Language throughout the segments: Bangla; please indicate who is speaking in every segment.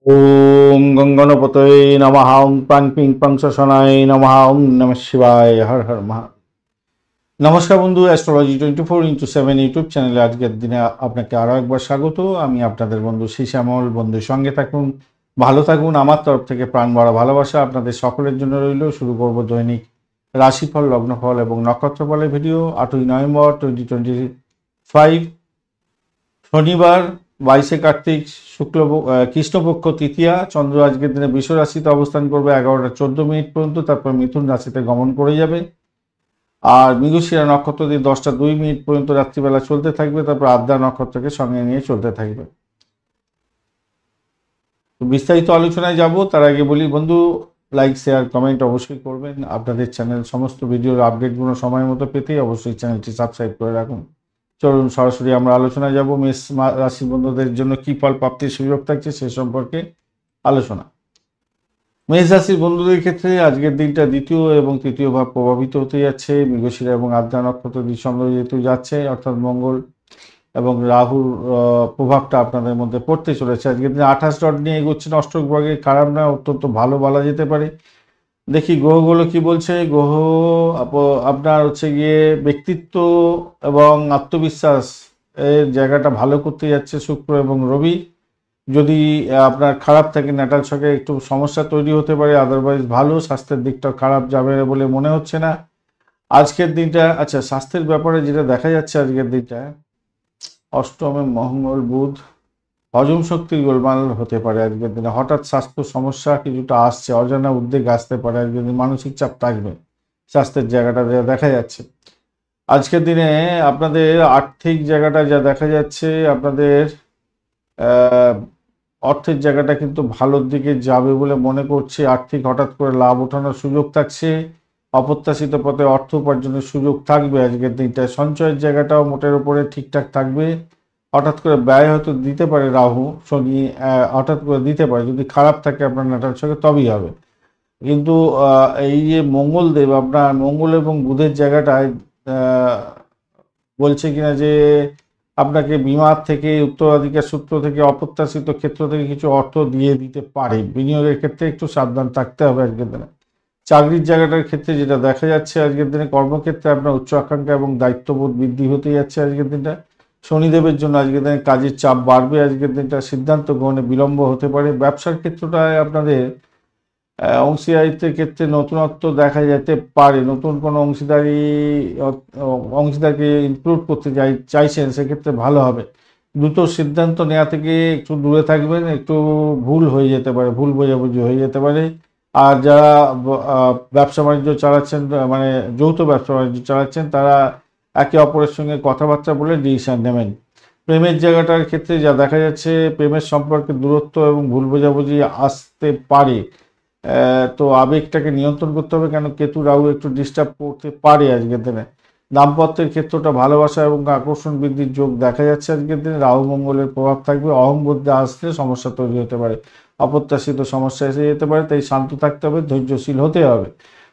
Speaker 1: ओम गंगणपतये नमः। ओम पां पिं पां सनाय नमः। ओम नमः शिवाय। हर हर महा। নমস্কার বন্ধু, অ্যাস্ট্রোলজি 24x7 ইউটিউব চ্যানেলে আজকের দিনে আপনাকে আরও একবার স্বাগত। আমি আপনাদের বন্ধু শ্যামল। বন্ধুর সঙ্গে থাকুন, ভালো থাকুন। আমার তরফ থেকে প্রাণ ভরা ভালোবাসা আপনাদের সকলের জন্য রইল। শুরু করব দৈনিক রাশিফল, লগ্নফল এবং নক্ষত্রফলের ভিডিও। 8ই নভেম্বর 2025, শনিবার, 22শে কার্তিক, কৃষ্ণপক্ষ তৃতীয়া। চন্দ্র আজকের দিনে বৃষ রাশিতে অবস্থান করবে 11টা 14 মিনিট পর্যন্ত, তারপর মিথুন রাশিতে গমন করে যাবে। আর মৃগশিরা নক্ষত্র দিয়ে 10টা 2 মিনিট পর্যন্ত রাত্রিবেলা চলতে থাকবে, তারপর আদ্রা নক্ষত্রকে সঙ্গে নিয়ে চলতে থাকবে। তো বিস্তারিত আলোচনায় যাব, তার আগে বলি বন্ধু, লাইক শেয়ার কমেন্ট অবশ্যই করবেন। আপনাদের চ্যানেল সমস্ত ভিডিওর আপডেটগুলো সময় মতো পেতে অবশ্যই চ্যানেলটি সাবস্ক্রাইব করে রাখুন। চলুন সরাসরি আমরা আলোচনায় যাব। মেষ রাশির বন্ধুদের জন্য কী ফল প্রাপ্তির সুযোগ থাকছে সে সম্পর্কে আলোচনা। মেষ রাশির বন্ধুদের ক্ষেত্রে আজকের দিনটা দ্বিতীয় এবং তৃতীয় ভাব প্রভাবিত হতে যাচ্ছে। মৃগশিরা এবং আদ্রা নক্ষত্র দ্বিচন্দ্র যেহেতু যাচ্ছে, অর্থাৎ মঙ্গল এবং রাহুর প্রভাবটা আপনাদের মধ্যে পড়তে চলেছে। আজকের দিনে 28 ডট নিয়ে এগোচ্ছেন। অষ্টক ভাগে খারাপ না, অত্যন্ত ভালো বলা যেতে পারে। দেখি গ্রহগুলো কি বলছে। গ্রহ আপনার হচ্ছে গিয়ে ব্যক্তিত্ব এবং আত্মবিশ্বাস এর জায়গাটা ভালো করতে যাচ্ছে শুক্র এবং রবি। যদি আপনার খারাপ থাকে ন্যাটাল ছকে একটু সমস্যা তৈরি হতে পারে, আদারওয়াইজ ভালো। স্বাস্থ্যের দিকটা খারাপ যাবে বলে মনে হচ্ছে না আজকের দিনটা। আচ্ছা, স্বাস্থ্যের ব্যাপারে যেটা দেখা যাচ্ছে আজকের দিনটা, অষ্টমে মঙ্গল বুধ, হজম শক্তির গোলমাল হতে পারে আজকের দিনে। হঠাৎ স্বাস্থ্য সমস্যা কিছুটা আসছে, অজানা উদ্বেগ আসতে পারে আজকের দিনে। মানসিক চাপ থাকবে স্বাস্থ্যের জায়গাটা যা দেখা যাচ্ছে আজকের দিনে। আপনাদের আর্থিক জায়গাটা যা দেখা যাচ্ছে, আপনাদের অর্থের জায়গাটা কিন্তু ভালোর দিকে যাবে বলে মনে করছে। আর্থিক হঠাৎ করে লাভ ওঠানোর সুযোগ থাকছে। অপ্রত্যাশিত পথে অর্থ উপার্জনের সুযোগ থাকবে আজকের দিনটায়। সঞ্চয়ের জায়গাটাও মোটের উপরে ঠিকঠাক থাকবে। হঠাৎ করে ব্যয় হয়তো দিতে পারে রাহু শনি, হঠাৎ করে দিতে পারে। যদি খারাপ থাকে আপনার নাটার সঙ্গে তবেই হবে। কিন্তু এই যে মঙ্গলদেব, আপনার মঙ্গল এবং বুধের জায়গাটায় বলছে কিনা যে আপনাকে বিমার থেকে, উত্তরাধিকার সূত্র থেকে, অপ্রত্যাশিত ক্ষেত্র থেকে কিছু অর্থ দিয়ে দিতে পারে। বিনিয়োগের ক্ষেত্রে একটু সাবধান থাকতে হবে আজকের দিনে। চাকরির জায়গাটার ক্ষেত্রে যেটা দেখা যাচ্ছে আজকের দিনে, কর্মক্ষেত্রে আপনার উচ্চ আকাঙ্ক্ষা এবং দায়িত্ববোধ বৃদ্ধি হতে যাচ্ছে আজকের দিনটা। শনিদেবের জন্য আজকের দিনে কাজের চাপ বাড়বে আজকের দিনটা। সিদ্ধান্ত গ্রহণে বিলম্ব হতে পারে। ব্যবসার ক্ষেত্রটায় আপনাদের অংশীদারিত্বের ক্ষেত্রে নতুনত্ব দেখা যেতে পারে। নতুন কোনো অংশীদারকে ইনক্লুড করতে চাইছেন, সেক্ষেত্রে ভালো হবে। দ্রুত সিদ্ধান্ত নেওয়া থেকে একটু দূরে থাকবেন। একটু ভুল হয়ে যেতে পারে, ভুল বোঝাবুঝি হয়ে যেতে পারে। আর যারা ব্যবসা বাণিজ্য চালাচ্ছেন, মানে যৌথ ব্যবসা বাণিজ্য চালাচ্ছেন, তারা একে অপরের সঙ্গে কথাবার্তা বলে ডিসিশন নেবেন। প্রেমের জায়গাটার ক্ষেত্রে যা দেখা যাচ্ছে, প্রেমের সম্পর্কে দূরত্ব এবং ভুল বোঝাবুঝি আসতে পারে। তো আবেগটাকে নিয়ন্ত্রণ করতে হবে, কেন কেতু রাহু একটু ডিস্টার্ব করতে পারে আজকের দিনে। দাম্পত্যের ক্ষেত্রটা ভালোবাসা এবং আকর্ষণ বৃদ্ধির যোগ দেখা যাচ্ছে আজকের দিনে। রাহু মঙ্গলের প্রভাব থাকবে। অহংবোধে আসলে সমস্যা তৈরি হতে পারে, অপ্রত্যাশিত সমস্যা এসে যেতে পারে। তাই শান্ত থাকতে হবে, ধৈর্যশীল হতে হবে।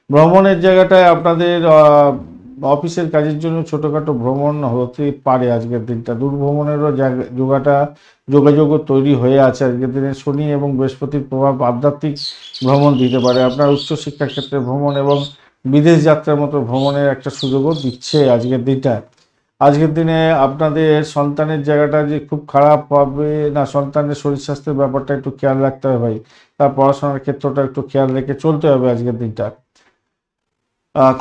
Speaker 1: ভ্রমণের জায়গাটায় আপনাদের অফিসের কাজের জন্য ছোটোখাটো ভ্রমণ হতে পারে আজকের দিনটা। দূর ভ্রমণেরও যোগাযোগও তৈরি হয়ে আছে আজকের দিনে। শনি এবং বৃহস্পতির প্রভাব আধ্যাত্মিক ভ্রমণ দিতে পারে। আপনার উচ্চশিক্ষার ক্ষেত্রে ভ্রমণ এবং বিদেশ যাত্রার মতো ভ্রমণের একটা সুযোগও দিচ্ছে আজকের দিনটা। আজকের দিনে আপনাদের সন্তানের জায়গাটা যে খুব খারাপ হবে না, সন্তানের শরীর স্বাস্থ্যের ব্যাপারটা একটু খেয়াল রাখতে হবে ভাই। তার পড়াশোনার ক্ষেত্রটা একটু খেয়াল রেখে চলতে হবে আজকের দিনটা।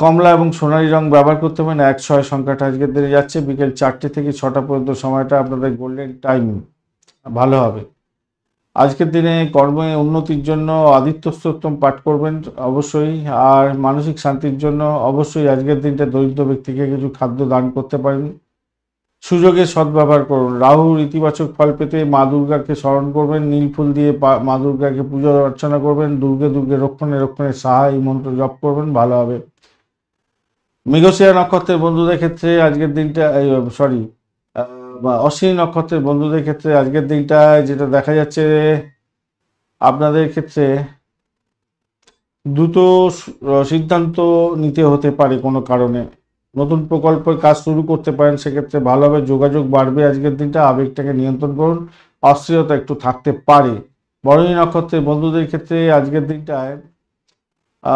Speaker 1: কমলা এবং সোনালী রং ব্যবহার করতে হবে না। 1-6 সংখ্যাটা আজকের দিনে যাচ্ছে। বিকেল 4টে থেকে 6টা পর্যন্ত সময়টা আপনাদের গোল্ডেন টাইম, ভালো হবে। আজকের দিনে কর্মে উন্নতির জন্য আদিত্য স্তোত্রম পাঠ করবেন অবশ্যই। আর মানসিক শান্তির জন্য অবশ্যই আজকের দিনটা দরিদ্র ব্যক্তিকে কিছু খাদ্য দান করতে পারেন। সুযোগের সদ্ব্যবহার করুন। রাহুর ইতিবাচক ফল পেতে মা দুর্গাকে স্মরণ করবেন। নীল ফুল দিয়ে মা দুর্গাকে পুজো অর্চনা করবেন। দুর্গে দুর্গে রক্ষণে রক্ষণে সাহা এই মন্ত্র জপ করবেন, ভালো হবে। মৃগশিরা নক্ষত্রের বন্ধুদের ক্ষেত্রে আজকের দিনটা, অশ্বিনী নক্ষত্রের বন্ধুদের ক্ষেত্রে আজকের দিনটা যেটা দেখা যাচ্ছে, আপনাদের ক্ষেত্রে দ্রুত সিদ্ধান্ত নিতে হতে পারে কোনো কারণে। নতুন প্রকল্পের কাজ শুরু করতে পারেন, সেক্ষেত্রে ভালোভাবে যোগাযোগ বাড়বে আজকের দিনটা। আবেগটাকে নিয়ন্ত্রণ করুন, অস্থিরতা একটু থাকতে পারে। ভরণী নক্ষত্রের বন্ধুদের ক্ষেত্রে আজকের দিনটায়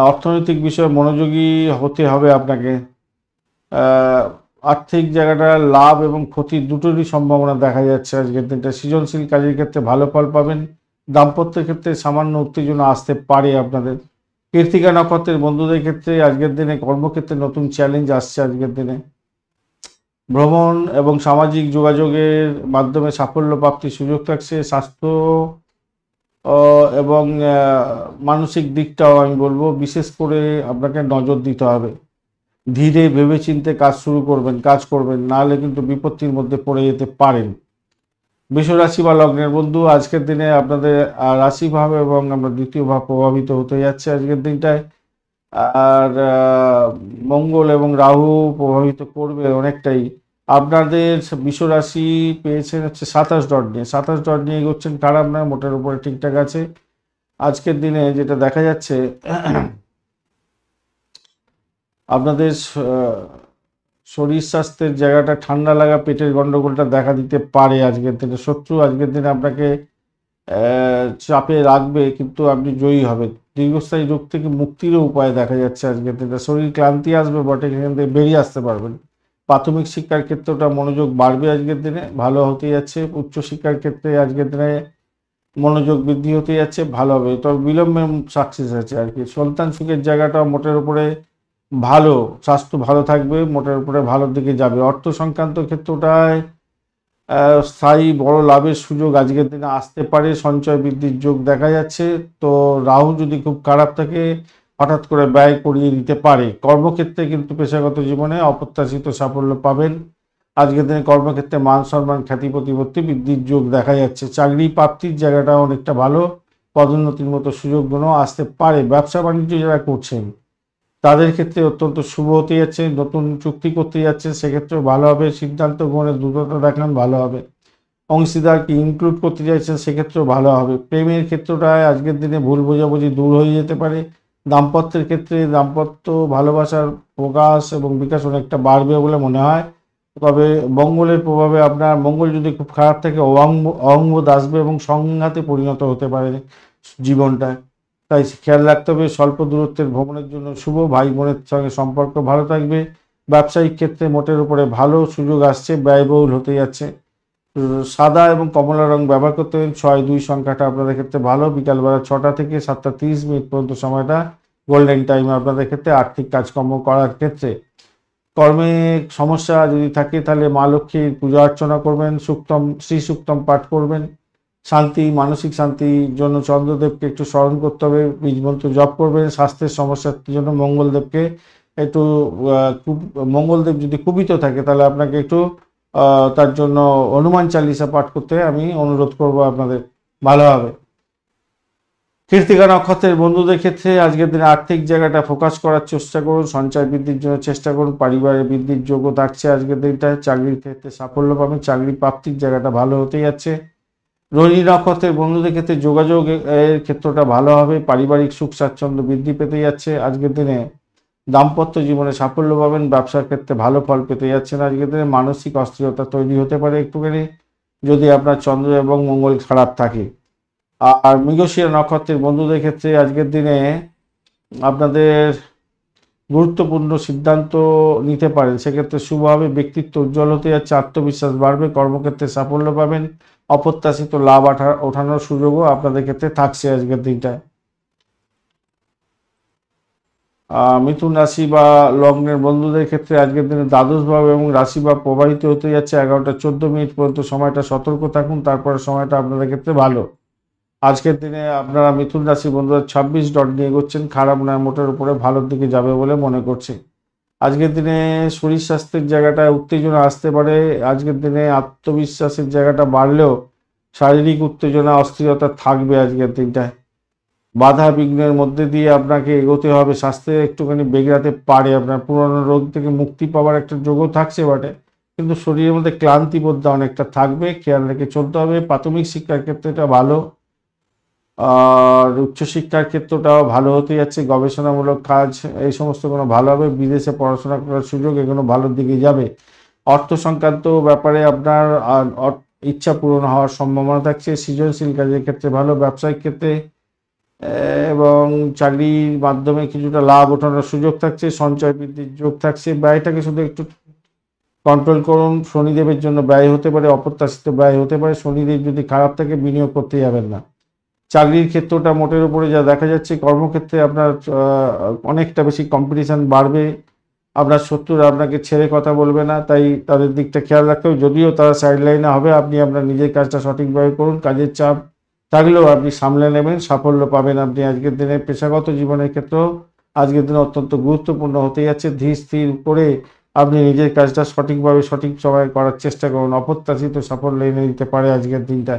Speaker 1: অর্থনৈতিক বিষয়ে মনোযোগী হতে হবে আপনাকে। আহ, আর্থিক জায়গাটা লাভ এবং ক্ষতি দুটোরই সম্ভাবনা দেখা যাচ্ছে আজকের দিনটা। সৃজনশীল কাজের ক্ষেত্রে ভালো ফল পাবেন। দাম্পত্যের ক্ষেত্রে সামান্য উত্তেজনা আসতে পারে আপনাদের। কৃত্তিকা নক্ষত্রের বন্ধুদের ক্ষেত্রে আজকের দিনে কর্মক্ষেত্রে নতুন চ্যালেঞ্জ আসছে আজকের দিনে। ভ্রমণ এবং সামাজিক যোগাযোগের মাধ্যমে সাফল্য প্রাপ্তির সুযোগ থাকছে। স্বাস্থ্য এবং মানসিক দিকটাও আমি বলবো বিশেষ করে আপনাকে নজর দিতে হবে। ধীরে ভেবেচিন্তে কাজ করবেন, নাহলে কিন্তু বিপত্তির মধ্যে পড়ে যেতে পারেন। বৃষ রাশি বা লগ্নের বন্ধু আজকের দিনে আপনাদের রাশিভাব এবং আমরা দ্বিতীয় ভাব প্রভাবিত হতে যাচ্ছে আজকের দিনটায়। আর মঙ্গল এবং রাহু প্রভাবিত করবে অনেকটাই। আপনাদের বৃষ রাশি পেয়েছেন হচ্ছে 27 ডট নিয়ে, 27 ডট নিয়ে এগোচ্ছেন, খারাপ না, মোটের উপরে ঠিকঠাক আছে। আজকের দিনে যেটা দেখা যাচ্ছে আপনাদের শরীর স্বাস্থ্যের জায়গাটা ঠান্ডা লাগা, পেটের গন্ডগোলটা দেখা দিতে পারে আজকের দিনে। শত্রু আজকের দিনে আপনাকে চাপে রাখবে, কিন্তু আপনি জয়ী হবেন। দীর্ঘস্থায়ী রোগ থেকে মুক্তিরও উপায় দেখা যাচ্ছে আজকের দিনে। শরীর ক্লান্তি আসবে বটে, সেখান থেকে বেরিয়ে আসতে পারবেন। প্রাথমিক শিক্ষার ক্ষেত্রটা মনোযোগ বাড়বে আজকের দিনে, ভালো হতে যাচ্ছে। উচ্চশিক্ষার ক্ষেত্রে আজকের দিনে মনোযোগ বৃদ্ধি হতে যাচ্ছে, ভালো হবে, তবে বিলম্বে সাকসেস আছে আর কি। সন্তান সুখের জায়গাটা মোটের উপরে ভালো, স্বাস্থ্য ভালো থাকবে, মোটের উপরে ভালোর দিকে যাবে। অর্থ সংক্রান্ত ক্ষেত্রটায় স্থায়ী বড় লাভের সুযোগ আজকের দিনে আসতে পারে, সঞ্চয় বৃদ্ধির যোগ দেখা যাচ্ছে। তো রাহু যদি খুব খারাপ থাকে হঠাৎ করে ব্যয় করিয়ে দিতে পারে। কর্মক্ষেত্রে কিন্তু পেশাগত জীবনে অপ্রত্যাশিত সাফল্য পাবেন। আজকের দিনে কর্মক্ষেত্রে মান সম্মান খ্যাতি প্রতিপত্তি বৃদ্ধির যোগ দেখা যাচ্ছে। চাকরি প্রাপ্তির জায়গাটা অনেকটা ভালো, পদোন্নতির মতো সুযোগগুলো আসতে পারে। ব্যবসা বাণিজ্য যারা করছেন তাদের ক্ষেত্রে অত্যন্ত শুভ হতে যাচ্ছে। নতুন চুক্তি করতে যাচ্ছেন, সেক্ষেত্রেও ভালো হবে। সিদ্ধান্ত গ্রহণে দ্রুততা দেখান, ভালো হবে। অংশীদারকে ইনক্লুড করতে চাইছেন, সেক্ষেত্রেও ভালো হবে। প্রেমের ক্ষেত্রটায় আজকের দিনে ভুল বোঝাবুঝি দূর হয়ে যেতে পারে। দাম্পত্যের ক্ষেত্রে দাম্পত্য ভালোবাসার প্রকাশ এবং বিকাশ অনেকটা বাড়বে বলে মনে হয়। তবে মঙ্গলের প্রভাবে আপনার মঙ্গল যদি খুব খারাপ থাকে অহংবোধ আসবে এবং সংঘাতে পরিণত হতে পারে জীবনটায়। তাই খেয়াল রাখতে হবে। স্বল্প দূরত্বের ভ্রমণের জন্য শুভ। ভাই বোনের সঙ্গে সম্পর্ক ভালো থাকবে। ব্যবসায়িক ক্ষেত্রে মোটের উপরে ভালো সুযোগ আসছে, ব্যয়বহুল হতে যাচ্ছে। সাদা এবং কমলা রং ব্যবহার করতে হবে। 6-2 সংখ্যাটা আপনাদের ক্ষেত্রে ভালো। বিকালবেলা 6টা থেকে 7টা 30 মিনিট পর্যন্ত সময়টা গোল্ডেন টাইম আপনাদের ক্ষেত্রে আর্থিক কাজকর্ম করার ক্ষেত্রে। কর্মে সমস্যা যদি থাকে তাহলে মা লক্ষ্মীর পূজা অর্চনা করবেন, শ্রী সুক্তম পাঠ করবেন। শান্তি, মানসিক শান্তির জন্য চন্দ্রদেবকে একটু স্মরণ করতে হবে, বীজমন্ত্র জপ করবেন। স্বাস্থ্যের সমস্যার জন্য মঙ্গলদেবকে একটু মঙ্গলদেব যদি কুপিত থাকে তাহলে আপনাকে একটু তার জন্য হনুমান চালিসা পাঠ করতে আমি অনুরোধ করব, আপনাদের ভালো হবে। কৃত্তিকা নক্ষত্রের বন্ধুদের ক্ষেত্রে আজকের দিনে আর্থিক জায়গাটা ফোকাস করার চেষ্টা করুন, সঞ্চয় বৃদ্ধির জন্য চেষ্টা করুন। পারিবারিক বৃদ্ধির যোগ্য থাকছে আজকের দিনটায়। চাকরির ক্ষেত্রে সাফল্য পাবেন, চাকরি প্রাপ্তির জায়গাটা ভালো হতে যাচ্ছে। রোহিণী নক্ষত্রের বন্ধুদের ক্ষেত্রে যোগাযোগ এর ক্ষেত্রটা ভালো হবে। পারিবারিক সুখ স্বাচ্ছন্দ্য বৃদ্ধি পেতে যাচ্ছে আজকের দিনে। দাম্পত্য জীবনে সাফল্য পাবেন, ব্যবসার ক্ষেত্রে ভালো ফল পেতে যাচ্ছেন আজকের দিনে। মানসিক অস্থিরতা তৈরি হতে পারে একটুখানি যদি আপনার চন্দ্র এবং মঙ্গল খারাপ থাকে। আর মৃগশিরা নক্ষত্রের বন্ধুদের ক্ষেত্রে আজকের দিনে আপনাদের গুরুত্বপূর্ণ সিদ্ধান্ত নিতে পারেন, সেক্ষেত্রে শুভ হবে। ব্যক্তিত্ব উজ্জ্বল হতে যাচ্ছে, আত্মবিশ্বাস বাড়বে, কর্মক্ষেত্রে সাফল্য পাবেন। অপ্রত্যাশিত লাভ ওঠানোর সুযোগও আপনাদের ক্ষেত্রে থাকছে আজকের দিনটায়। মিথুন রাশি বা লগ্নের বন্ধুদের ক্ষেত্রে আজকের দিনে দ্বাদশ ভাব এবং রাশি ভাব প্রবাহিত হতে যাচ্ছে। 11টা 14 মিনিট পর্যন্ত সময়টা সতর্ক থাকুন, তারপরে সময়টা আপনাদের ক্ষেত্রে ভালো। আজকের দিনে আপনারা মিথুন রাশি বন্ধুরা 26 ডট নিয়ে এগোচ্ছেন, খারাপ নয়, মোটের উপরে ভালোর দিকে যাবে বলে মনে করছি। আজকের দিনে শরীর স্বাস্থ্যের জায়গাটায় উত্তেজনা আসতে পারে। আজকের দিনে আত্মবিশ্বাসের জায়গাটা বাড়লেও শারীরিক উত্তেজনা অস্থিরতা থাকবে আজকের দিনটায়। বাধা বিঘ্নের মধ্যে দিয়ে আপনাকে এগোতে হবে। স্বাস্থ্যে একটুখানি বেগড়াতে পারে, আপনার পুরনো রোগ থেকে মুক্তি পাওয়ার একটা যোগও থাকছে বটে, কিন্তু শরীরের মধ্যে ক্লান্তিবোধটা অনেকটা থাকবে, খেয়াল রেখে চলতে হবে। প্রাথমিক শিক্ষার ক্ষেত্রে এটা ভালো, আর উচ্চশিক্ষার ক্ষেত্রটাও ভালো হতে যাচ্ছে। গবেষণামূলক কাজ এই সমস্ত কোনো ভালো হবে। বিদেশে পড়াশোনা করার সুযোগ এগুলো ভালোর দিকে যাবে। অর্থ সংক্রান্ত ব্যাপারে আপনার ইচ্ছা পূরণ হওয়ার সম্ভাবনা থাকছে। সৃজনশীল কাজের ক্ষেত্রে ভালো, ব্যবসায়িক ক্ষেত্রে এবং চাকরির মাধ্যমে কিছুটা লাভ ওঠানোর সুযোগ থাকছে, সঞ্চয় বৃদ্ধির যোগ থাকছে। ব্যয়টাকে শুধু একটু কন্ট্রোল করুন। শনিদেবের জন্য ব্যয় হতে পারে, অপ্রত্যাশিত ব্যয় হতে পারে। শনিদেব যদি খারাপ থাকে বিনিয়োগ করতে যাবেন না। চাকরির ক্ষেত্রটা মোটের উপরে যা দেখা যাচ্ছে, কর্মক্ষেত্রে আপনার অনেকটা বেশি কম্পিটিশান বাড়বে। আপনার শত্রুরা আপনাকে ছেড়ে কথা বলবে না, তাই তাদের দিকটা খেয়াল রাখতে হবে। যদিও তারা সাইডলাইনে হবে, আপনি আপনার নিজের কাজটা সঠিকভাবে করুন। কাজের চাপ থাকলেও আপনি সামলে নেবেন, সাফল্য পাবেন আপনি। আজকের দিনে পেশাগত জীবনের ক্ষেত্রেও আজকের দিনে অত্যন্ত গুরুত্বপূর্ণ হতে যাচ্ছে। ধীর স্থির করে আপনি নিজের কাজটা সঠিকভাবে সঠিক সময়ে করার চেষ্টা করুন। অপ্রত্যাশিত সাফল্য এনে দিতে পারে আজকের দিনটা।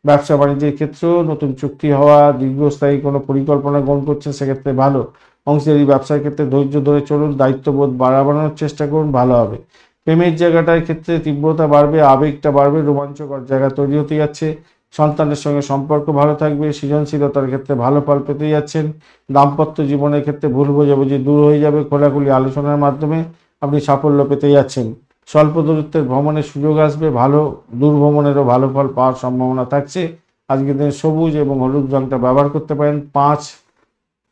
Speaker 1: ব্যবসা বাণিজ্যের ক্ষেত্রেও নতুন চুক্তি হওয়া, দীর্ঘস্থায়ী কোনো পরিকল্পনা গ্রহণ করছেন, সেক্ষেত্রে ভালো। অংশীদারি ব্যবসার ক্ষেত্রে ধৈর্য ধরে চলুন, দায়িত্ববোধ বাড়ানোর চেষ্টা করুন, ভালো হবে। প্রেমের জায়গাটার ক্ষেত্রে তীব্রতা বাড়বে, আবেগটা বাড়বে, রোমাঞ্চকর জায়গা তৈরি হতে যাচ্ছে। সন্তানের সঙ্গে সম্পর্ক ভালো থাকবে, সৃজনশীলতার ক্ষেত্রে ভালো ফল পেতে যাচ্ছেন। দাম্পত্য জীবনের ক্ষেত্রে ভুল বোঝাবুঝি দূর হয়ে যাবে, খোলাখুলি আলোচনার মাধ্যমে আপনি সাফল্য পেতে যাচ্ছেন। স্বল্প দূরত্বের ভ্রমণের সুযোগ আসবে, ভালো দূর ভ্রমণেরও ভালো ফল পাওয়ার সম্ভাবনা থাকছে। আজকের দিনে সবুজ এবং হলুদ রঙটা ব্যবহার করতে পারেন। 5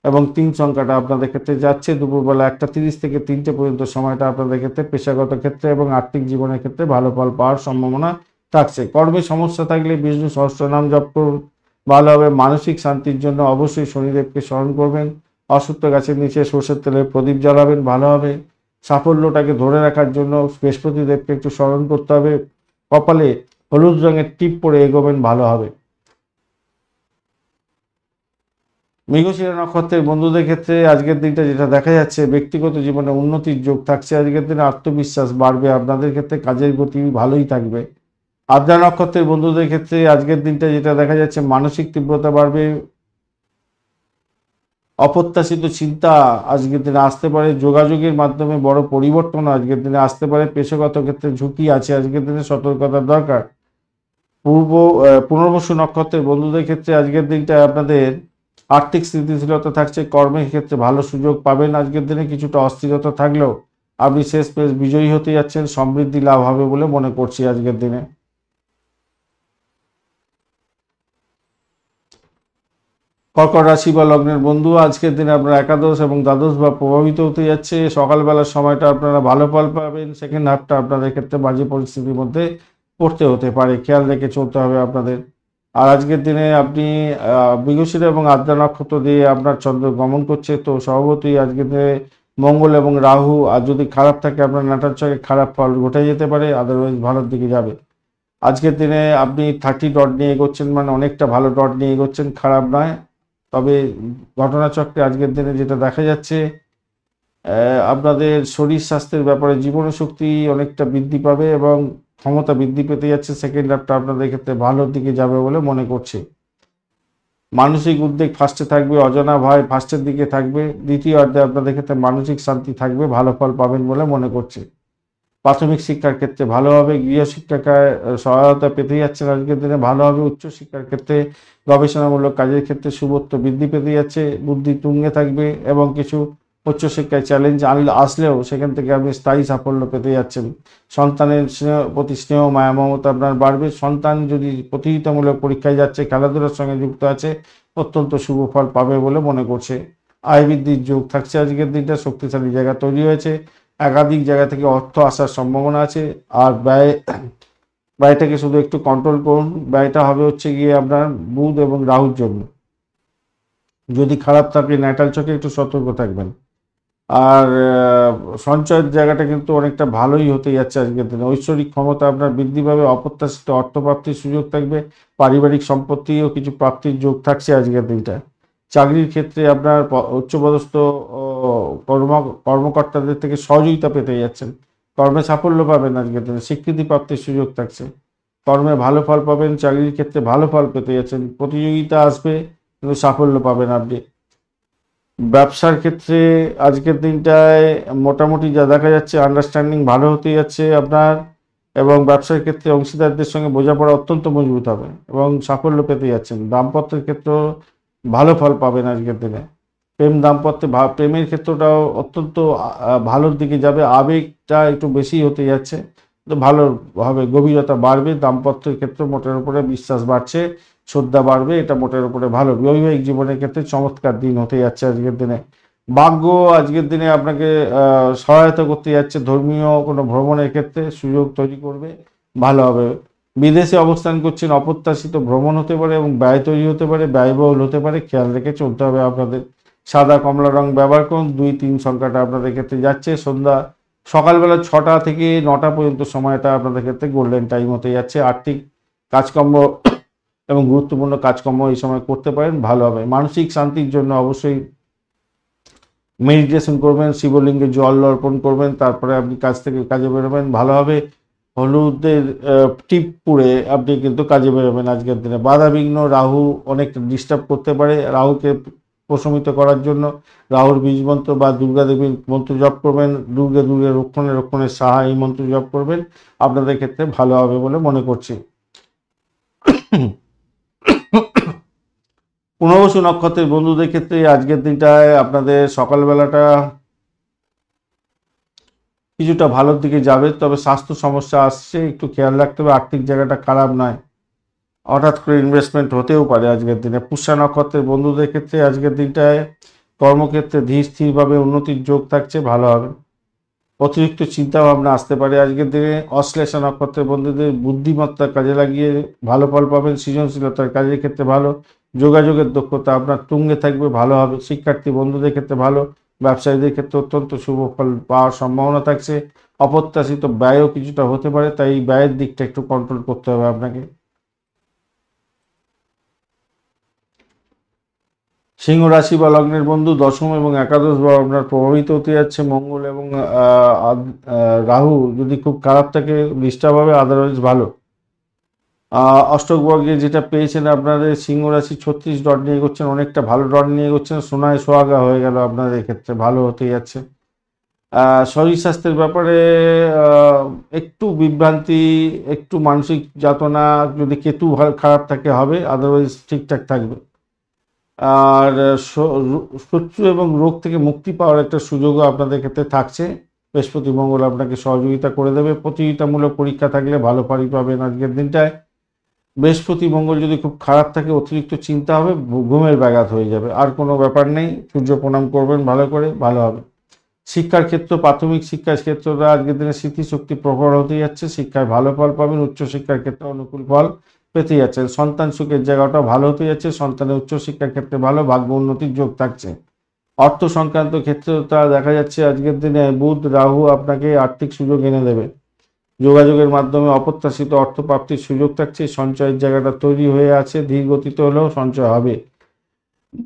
Speaker 1: এবং 3 সংখ্যাটা আপনাদের ক্ষেত্রে যাচ্ছে। দুপুরবেলা 1:30 থেকে 3টে পর্যন্ত সময়টা আপনাদের ক্ষেত্রে পেশাগত ক্ষেত্রে এবং আর্থিক জীবনের ক্ষেত্রে ভালো ফল পাওয়ার সম্ভাবনা থাকছে। কর্মে সমস্যা থাকলে বিষ্ণু সহস্রনাম জপ করুন, ভালো হবে। মানসিক শান্তির জন্য অবশ্যই শনিদেবকে স্মরণ করবেন। অশ্বত্থ গাছের নিচে সরষের তেলের প্রদীপ জ্বালাবেন, ভালো হবে। সাফল্যটাকে ধরে রাখার জন্য বৃহস্পতিদেবকে একটু স্মরণ করতে হবে। কপালে হলুদ রঙের টিপ পরে এগোবেন, ভালো হবে। মৃগশিরা নক্ষত্রের বন্ধুদের ক্ষেত্রে আজকের দিনটা যেটা দেখা যাচ্ছে, ব্যক্তিগত জীবনে উন্নতির যোগ থাকছে। আজকের দিনে আত্মবিশ্বাস বাড়বে, আপনাদের ক্ষেত্রে কাজের গতি ভালোই থাকবে। আদ্রা নক্ষত্রের বন্ধুদের ক্ষেত্রে আজকের দিনটা যেটা দেখা যাচ্ছে, মানসিক তীব্রতা বাড়বে, অপ্রত্যাশিত চিন্তা আজকের দিনে আসতে পারে। যোগাযোগের মাধ্যমে বড় পরিবর্তন আজকের দিনে আসতে পারে। পেশাগত ক্ষেত্রে ঝুঁকি আছে, আজকের দিনে সতর্কতার দরকার। পুনর্বসু নক্ষত্রের বন্ধুদের ক্ষেত্রে আজকের দিনটা আপনাদের আর্থিক স্থিতিশীলতা থাকছে। কর্মের ক্ষেত্রে ভালো সুযোগ পাবেন। আজকের দিনে কিছুটা অস্থিরতা থাকলেও আপনি শেষ পেশ বিজয়ী হতে যাচ্ছেন, সমৃদ্ধি লাভ হবে বলে মনে করছি আজকের দিনে। কর্কট রাশি বা লগ্নের বন্ধু, আজকের দিনে আপনার একাদশ এবং দ্বাদশ ভাব প্রভাবিত হতে যাচ্ছে। সকালবেলার সময়টা আপনারা ভালো ফল পাবেন, সেকেন্ড হাফটা আপনাদের ক্ষেত্রে বাজে পরিস্থিতির মধ্যে পড়তে হতে পারে, খেয়াল রেখে চলতে হবে আপনাদের। আর আজকের দিনে আপনি মৃগশিরা এবং আদ্রা নক্ষত্র দিয়ে আপনার চন্দ্র গমন করছে, তো স্বভাবতই আজকের দিনে মঙ্গল এবং রাহু আর যদি খারাপ থাকে আপনার নাটার চকে খারাপ ফল ঘটে যেতে পারে, আদারওয়াইজ ভালোর দিকে যাবে। আজকের দিনে আপনি 30 ডট নিয়ে এগোচ্ছেন, মানে অনেকটা ভালো ডট নিয়ে এগোচ্ছেন, খারাপ নয়। তবে ঘটনাচক্রে আজকের দিনে যেটা দেখা যাচ্ছে, আপনাদের শরীর স্বাস্থ্যের ব্যাপারে জীবনীশক্তি অনেকটা বৃদ্ধি পাবে এবং ক্ষমতা বৃদ্ধি পেতে যাচ্ছে। সেকেন্ড হাফটা আপনাদের ক্ষেত্রে ভালোর দিকে যাবে বলে মনে করছে। মানসিক উদ্বেগ ফার্স্টে থাকবে, অজানা ভয় ফার্স্টের দিকে থাকবে। দ্বিতীয় অর্ধে আপনাদের ক্ষেত্রে মানসিক শান্তি থাকবে, ভালো ফল পাবেন বলে মনে করছে। প্রাথমিক শিক্ষার ক্ষেত্রে ভালো হবে, গৃহশিক্ষায় সহায়তা পেতে যাচ্ছেন আজকের দিনে, ভালো হবে। উচ্চশিক্ষার ক্ষেত্রে গবেষণামূলক কাজের ক্ষেত্রে শুভত্ব বৃদ্ধি পেতে যাচ্ছে, বুদ্ধি তুঙ্গে থাকবে এবং কিছু উচ্চশিক্ষায় চ্যালেঞ্জ আসলেও সেখান থেকে আপনি স্থায়ী সাফল্য পেতে যাচ্ছেন। সন্তানের প্রতি স্নেহ মায়া মমতা আপনার বাড়বে। সন্তান যদি প্রতিযোগিতামূলক পরীক্ষায় যাচ্ছে, খেলাধুলার সঙ্গে যুক্ত আছে, অত্যন্ত শুভ ফল পাবে বলে মনে করছে। আয় বৃদ্ধির যোগ থাকছে আজকের দিনটা, শক্তিশালী জায়গা তৈরি হয়েছে, একাধিক জায়গা থেকে অর্থ আসার সম্ভাবনা আছে। আর ব্যয়টাকে শুধু একটু কন্ট্রোল করুন। ব্যয়টা হবে হচ্ছে গিয়ে আপনার বুধ এবং রাহুর জন্য, যদি খারাপ থাকে ন্যাটাল চোখে একটু সতর্ক থাকবেন। আর সঞ্চয়ের জায়গাটা কিন্তু অনেকটা ভালোই হতে যাচ্ছে আজকের দিনে। ঐশ্বরিক ক্ষমতা আপনার বৃদ্ধি পাবে, অপ্রত্যাশিত অর্থপ্রাপ্তির সুযোগ থাকবে, পারিবারিক সম্পত্তিও কিছু প্রাপ্তির যোগ থাকছে আজকের দিনটা। চাকরির ক্ষেত্রে আপনার উচ্চপদস্থ কর্মকর্তাদের থেকে সহযোগিতা পেতে যাচ্ছেন, কর্মে সাফল্য পাবেন আজকের দিনে, স্বীকৃতি প্রাপ্তির সুযোগ থাকছে, কর্মে ভালো ফল পাবেন। চাকরির ক্ষেত্রে ভালো ফল পেতে যাচ্ছেন, প্রতিযোগিতা আসবে কিন্তু সাফল্য পাবেন আপনি। ব্যবসার ক্ষেত্রে আজকের দিনটায় মোটামুটি যা দেখা যাচ্ছে, আন্ডারস্ট্যান্ডিং ভালো হতে যাচ্ছে আপনার, এবং ব্যবসার ক্ষেত্রে অংশীদারদের সঙ্গে বোঝাপড়া অত্যন্ত মজবুত হবে এবং সাফল্য পেতে যাচ্ছেন। দাম্পত্যের ক্ষেত্রেও ভালো ফল পাবেন আজকের দিনে। প্রেমের ক্ষেত্রটাও অত্যন্ত ভালোর দিকে যাবে, আবেগটা একটু বেশি হতে যাচ্ছে, তো ভালো হবে, গভীরতা বাড়বে, দাম্পত্যের ক্ষেত্রে মোটের উপরে বিশ্বাস বাড়ছে, শ্রদ্ধা বাড়বে, এটা মোটের উপরে ভালো। বৈবাহিক জীবনের ক্ষেত্রে চমৎকার দিন হতে যাচ্ছে আজকের দিনে। ভাগ্য আজকের দিনে আপনাকে সহায়তা করতে যাচ্ছে, ধর্মীয় কোনো ভ্রমণের ক্ষেত্রে সুযোগ তৈরি করবে, ভালো হবে। বিদেশে অবস্থান করছেন, অপ্রত্যাশিত ভ্রমণ হতে পারে এবং ব্যয় তৈরি হতে পারে, ব্যয়বহুল হতে পারে, খেয়াল রেখে চলতে হবে আপনাদের। সাদা কমলা রং ব্যবহার করুন, 2-3 সংখ্যাটা আপনাদের ক্ষেত্রে যাচ্ছে। সকালবেলা 6টা থেকে 9টা পর্যন্ত সময়টা আপনাদের ক্ষেত্রে গোল্ডেন টাইম হতে যাচ্ছে। আর্থিক কাজকর্ম এবং গুরুত্বপূর্ণ কাজকর্ম এই সময় করতে পারেন, ভালো হবে। মানসিক শান্তির জন্য অবশ্যই মেডিটেশন করবেন, শিবলিঙ্গে জল অর্পণ করবেন, তারপরে আপনি কাজ থেকে কাজে বেরোবেন, ভালো হবে। হলুদের টিপ পুড়ে আপনি কিন্তু কাজে বেরোবেন আজকের দিনে। বাধা বিঘ্ন রাহু অনেকটা ডিস্টার্ব করতে পারে, রাহুকে প্রশমিত করার জন্য রাহুর বীজ মন্ত্র বা দুর্গা দেবীর মন্ত্র জপ করবেন, দুর্গে দুর্গে রক্ষণের সাহা এই মন্ত্র জপ করবেন, আপনাদের ক্ষেত্রে ভালো হবে বলে মনে করছি। পুনর্বসু নক্ষত্রের বন্ধুদের ক্ষেত্রে আজকের দিনটায় আপনাদের সকালবেলাটা কিছুটা ভালোর দিকে যাবে, তবে স্বাস্থ্য সমস্যা আসছে, একটু খেয়াল রাখতে হবে। আর্থিক জায়গাটা খারাপ নয়, হঠাৎ করে ইনভেস্টমেন্ট হতেও পারে আজকের দিনে। পুষ্যা নক্ষত্রের বন্ধুদের ক্ষেত্রে আজকের দিনটায় কর্মক্ষেত্রে ধীর স্থিরভাবে উন্নতির যোগ থাকছে, ভালো হবে। অতিরিক্ত চিন্তা ভাবনা আসতে পারে আজকের দিনে। অশ্লেষা নক্ষত্রের বন্ধুদের বুদ্ধিমত্তা কাজে লাগিয়ে ভালো ফল পাবেন, সৃজনশীলতার কাজের ক্ষেত্রে ভালো, যোগাযোগের দক্ষতা আপনার তুঙ্গে থাকবে, ভালো হবে। শিক্ষার্থী বন্ধুদের ক্ষেত্রে ভালো, ব্যবসায়ীদের ক্ষেত্রে অত্যন্ত শুভ ফল পাওয়ার সম্ভাবনা থাকছে। অপ্রত্যাশিত ব্যয়ও কিছুটা হতে পারে, তাই ব্যয়ের দিকটা একটু কন্ট্রোল করতে হবে আপনাকে। সিংহ রাশি বা লগ্নের বন্ধু, দশম এবং একাদশ ভাব আপনার প্রভাবিত হতে যাচ্ছে। মঙ্গল এবং রাহু যদি খুব খারাপ থাকে ডিস্টার্ব হবে, আদারওয়াইজ ভালো। অষ্টক বর্গে যেটা পেয়েছেন আপনাদের সিংহ রাশি 36 ডট নিয়ে এগোচ্ছেন, অনেকটা ভালো ডট নিয়ে এগোচ্ছেন, সোনায় সোহাগা হয়ে গেল আপনাদের ক্ষেত্রে, ভালো হতে যাচ্ছে। শরীর স্বাস্থ্যের ব্যাপারে একটু বিভ্রান্তি, একটু মানসিক যাতনা, যদি কেতু খারাপ থাকে হবে, আদারওয়াইজ ঠিকঠাক থাকবে। আর শত্রু এবং রোগ থেকে মুক্তি পাওয়ার একটা সুযোগও আপনাদের ক্ষেত্রে থাকছে। বৃহস্পতি মঙ্গল আপনাকে সহযোগিতা করে দেবে। প্রতিযোগিতামূলক পরীক্ষা থাকলে ভালো ফল পাবেন আজকের দিনটায়। বৃহস্পতি মঙ্গল যদি খুব খারাপ থাকে, অতিরিক্ত চিন্তা হবে, ঘুমের ব্যাঘাত হয়ে যাবে, আর কোনো ব্যাপার নেই। সূর্য প্রণাম করবেন ভালো করে, ভালো হবে। শিক্ষার ক্ষেত্র, প্রাথমিক শিক্ষার ক্ষেত্রটা আজকের দিনে স্মৃতিশক্তি প্রখর হতে যাচ্ছে, শিক্ষায় ভালো ফল পাবেন। উচ্চশিক্ষার ক্ষেত্রে অনুকূল ফল পেতে যাচ্ছেন। সন্তান সুখের জায়গাটা ভালো হতে যাচ্ছে, সন্তানের উচ্চশিক্ষার ক্ষেত্রে ভালো, ভাগ্য উন্নতির যোগ থাকছে। অর্থ সংক্রান্ত ক্ষেত্রটা দেখা যাচ্ছে আজকের দিনে বুধ রাহু আপনাকে আর্থিক সুযোগ এনে দেবে। যোগাযোগের মাধ্যমে অপ্রত্যাশিত অর্থ প্রাপ্তির সুযোগ থাকছে, সঞ্চয়ের জায়গাটা তৈরি হয়ে আছে, ধীর গতিতে হলেও সঞ্চয় হবে।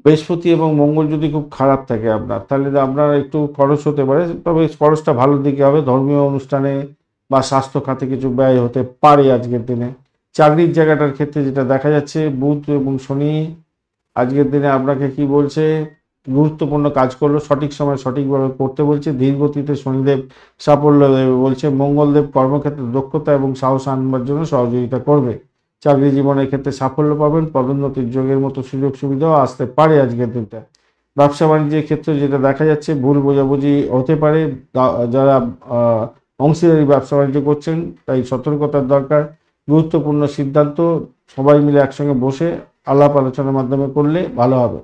Speaker 1: বৃহস্পতি এবং মঙ্গল যদি খুব খারাপ থাকে আপনার, তাহলে আপনার একটু খরচ হতে পারে, তবে খরচটা ভালোর দিকে হবে। ধর্মীয় অনুষ্ঠানে বা স্বাস্থ্য খাতে কিছু ব্যয় হতে পারে আজকের দিনে। চাকরির জায়গাটার ক্ষেত্রে যেটা দেখা যাচ্ছে, বুধ এবং শনি আজকের দিনে আপনাকে কি বলছে, গুরুত্বপূর্ণ কাজ করলো সঠিক সময় সঠিকভাবে করতে বলছে, ধীর গতিতে শনিদেব সাফল্য দেবে বলছে। মঙ্গলদেব কর্মক্ষেত্রে দক্ষতা এবং সাহস আনবার জন্য সহযোগিতা করবে। চাকরি জীবনের ক্ষেত্রে সাফল্য পাবেন, পদোন্নতির যোগের মতো সুযোগ সুবিধাও আসতে পারে আজকের দিনটা। ব্যবসা বাণিজ্যের ক্ষেত্রে যেটা দেখা যাচ্ছে, ভুল বোঝাবুঝি হতে পারে, যারা অংশীদারি ব্যবসা বাণিজ্য করছেন তাই সতর্কতার দরকার। গুরুত্বপূর্ণ সিদ্ধান্ত সবাই মিলে একসঙ্গে বসে আলাপ আলোচনার মাধ্যমে করলে ভালো হবে।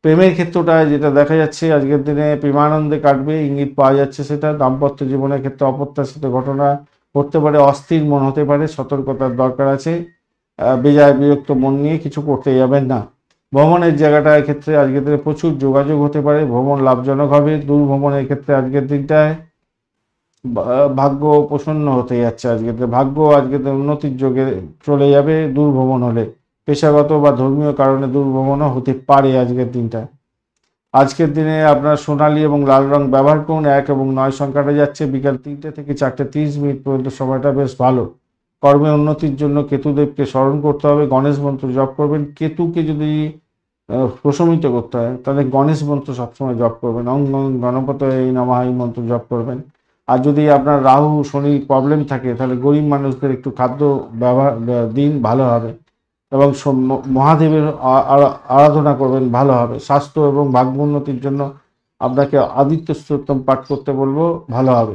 Speaker 1: প্রেমের ক্ষেত্রটা যেটা দেখা যাচ্ছে আজকের দিনে প্রেমানন্দে কাটবে, ইঙ্গিত পাওয়া যাচ্ছে সেটা। দাম্পত্য জীবনের ক্ষেত্রে অপ্রত্যাশিত ঘটনা ঘটতে পারে, অস্থির মন হতে পারে, সতর্কতার দরকার আছে। বেজায় বিরক্ত মন নিয়ে কিছু করতে যাবেন না। ভ্রমণের জায়গাটার ক্ষেত্রে আজকের দিনে প্রচুর যোগাযোগ হতে পারে, ভ্রমণ লাভজনক হবে। দূর ভ্রমণের ক্ষেত্রে আজকের দিনটায় ভাগ্য প্রসন্ন হতে যাচ্ছে আজকের দিনে, ভাগ্য আজকের দিনে উন্নতির যোগে চলে যাবে দূর ভ্রমণ হলে। পেশাগত বা ধর্মীয় কারণে দূর ভ্রমণও হতে পারে আজকের দিনটা। আজকের দিনে আপনার সোনালী এবং লাল রং ব্যবহার করুন। 1 এবং 9 সংখ্যাটা যাচ্ছে, বিকাল 3টে থেকে 4:30 পর্যন্ত সময়টা বেশ ভালো। কর্মে উন্নতির জন্য কেতুদেবকে স্মরণ করতে হবে, গণেশ মন্ত্র জপ করবেন। কেতুকে যদি প্রশমিত করতে হয় তাহলে গণেশ মন্ত্র সবসময় জপ করবেন, অং অং গণপতয়ে নমঃ এই মন্ত্র জপ করবেন। আর যদি আপনার রাহু শনি প্রবলেম থাকে তাহলে গরিব মানুষদের একটু খাদ্য ব্যবহার দিন, ভালো হবে। এবং মহাদেবের আরাধনা করবেন, ভালো হবে। স্বাস্থ্য এবং ভাগ্য উন্নতির জন্য আপনাকে আদিত্য স্তোত্রম পাঠ করতে বলবো, ভালো হবে।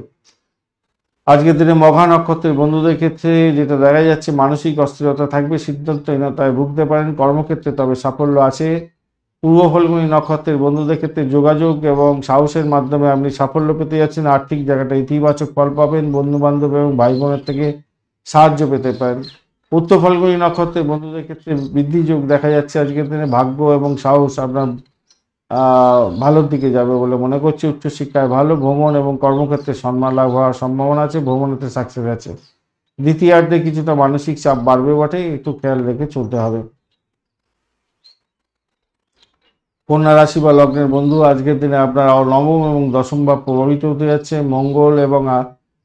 Speaker 1: আজকের দিনে মঘা নক্ষত্রের বন্ধুদের ক্ষেত্রে যেটা দেখা যাচ্ছে, মানসিক অস্থিরতা থাকবে, সিদ্ধান্তহীনতায় ভুগতে পারেন কর্মক্ষেত্রে, তবে সাফল্য আছে। পূর্ব ফল্গুনী নক্ষত্রের বন্ধুদের ক্ষেত্রে যোগাযোগ এবং সাহসের মাধ্যমে আপনি সাফল্য পেতে যাচ্ছেন। আর্থিক জায়গাটা ইতিবাচক ফল পাবেন, বন্ধু বান্ধব এবং ভাই বোনের থেকে সাহায্য পেতে পারেন। উত্তর ফল্গুনী নক্ষত্রের বন্ধুদের ক্ষেত্রে বৃদ্ধি যোগ দেখা যাচ্ছে। আজকের দিনে ভাগ্য এবং সাহস আপনার ভালোর দিকে যাবে বলে মনে করছি। উচ্চশিক্ষায় ভালো, ভ্রমণ এবং কর্মক্ষেত্রে সম্মান লাভ হওয়ার সম্ভাবনা আছে, ভ্রমণেতে সাকসেস আছে। দ্বিতীয়ার্ধে কিছুটা মানসিক চাপ বাড়বে বটে, একটু খেয়াল রেখে চলতে হবে। কন্যা রাশি বা লগ্নের বন্ধু, আজকের দিনে আপনার নবম এবং দশম ভাব প্রভাবিত হতে যাচ্ছে। মঙ্গল এবং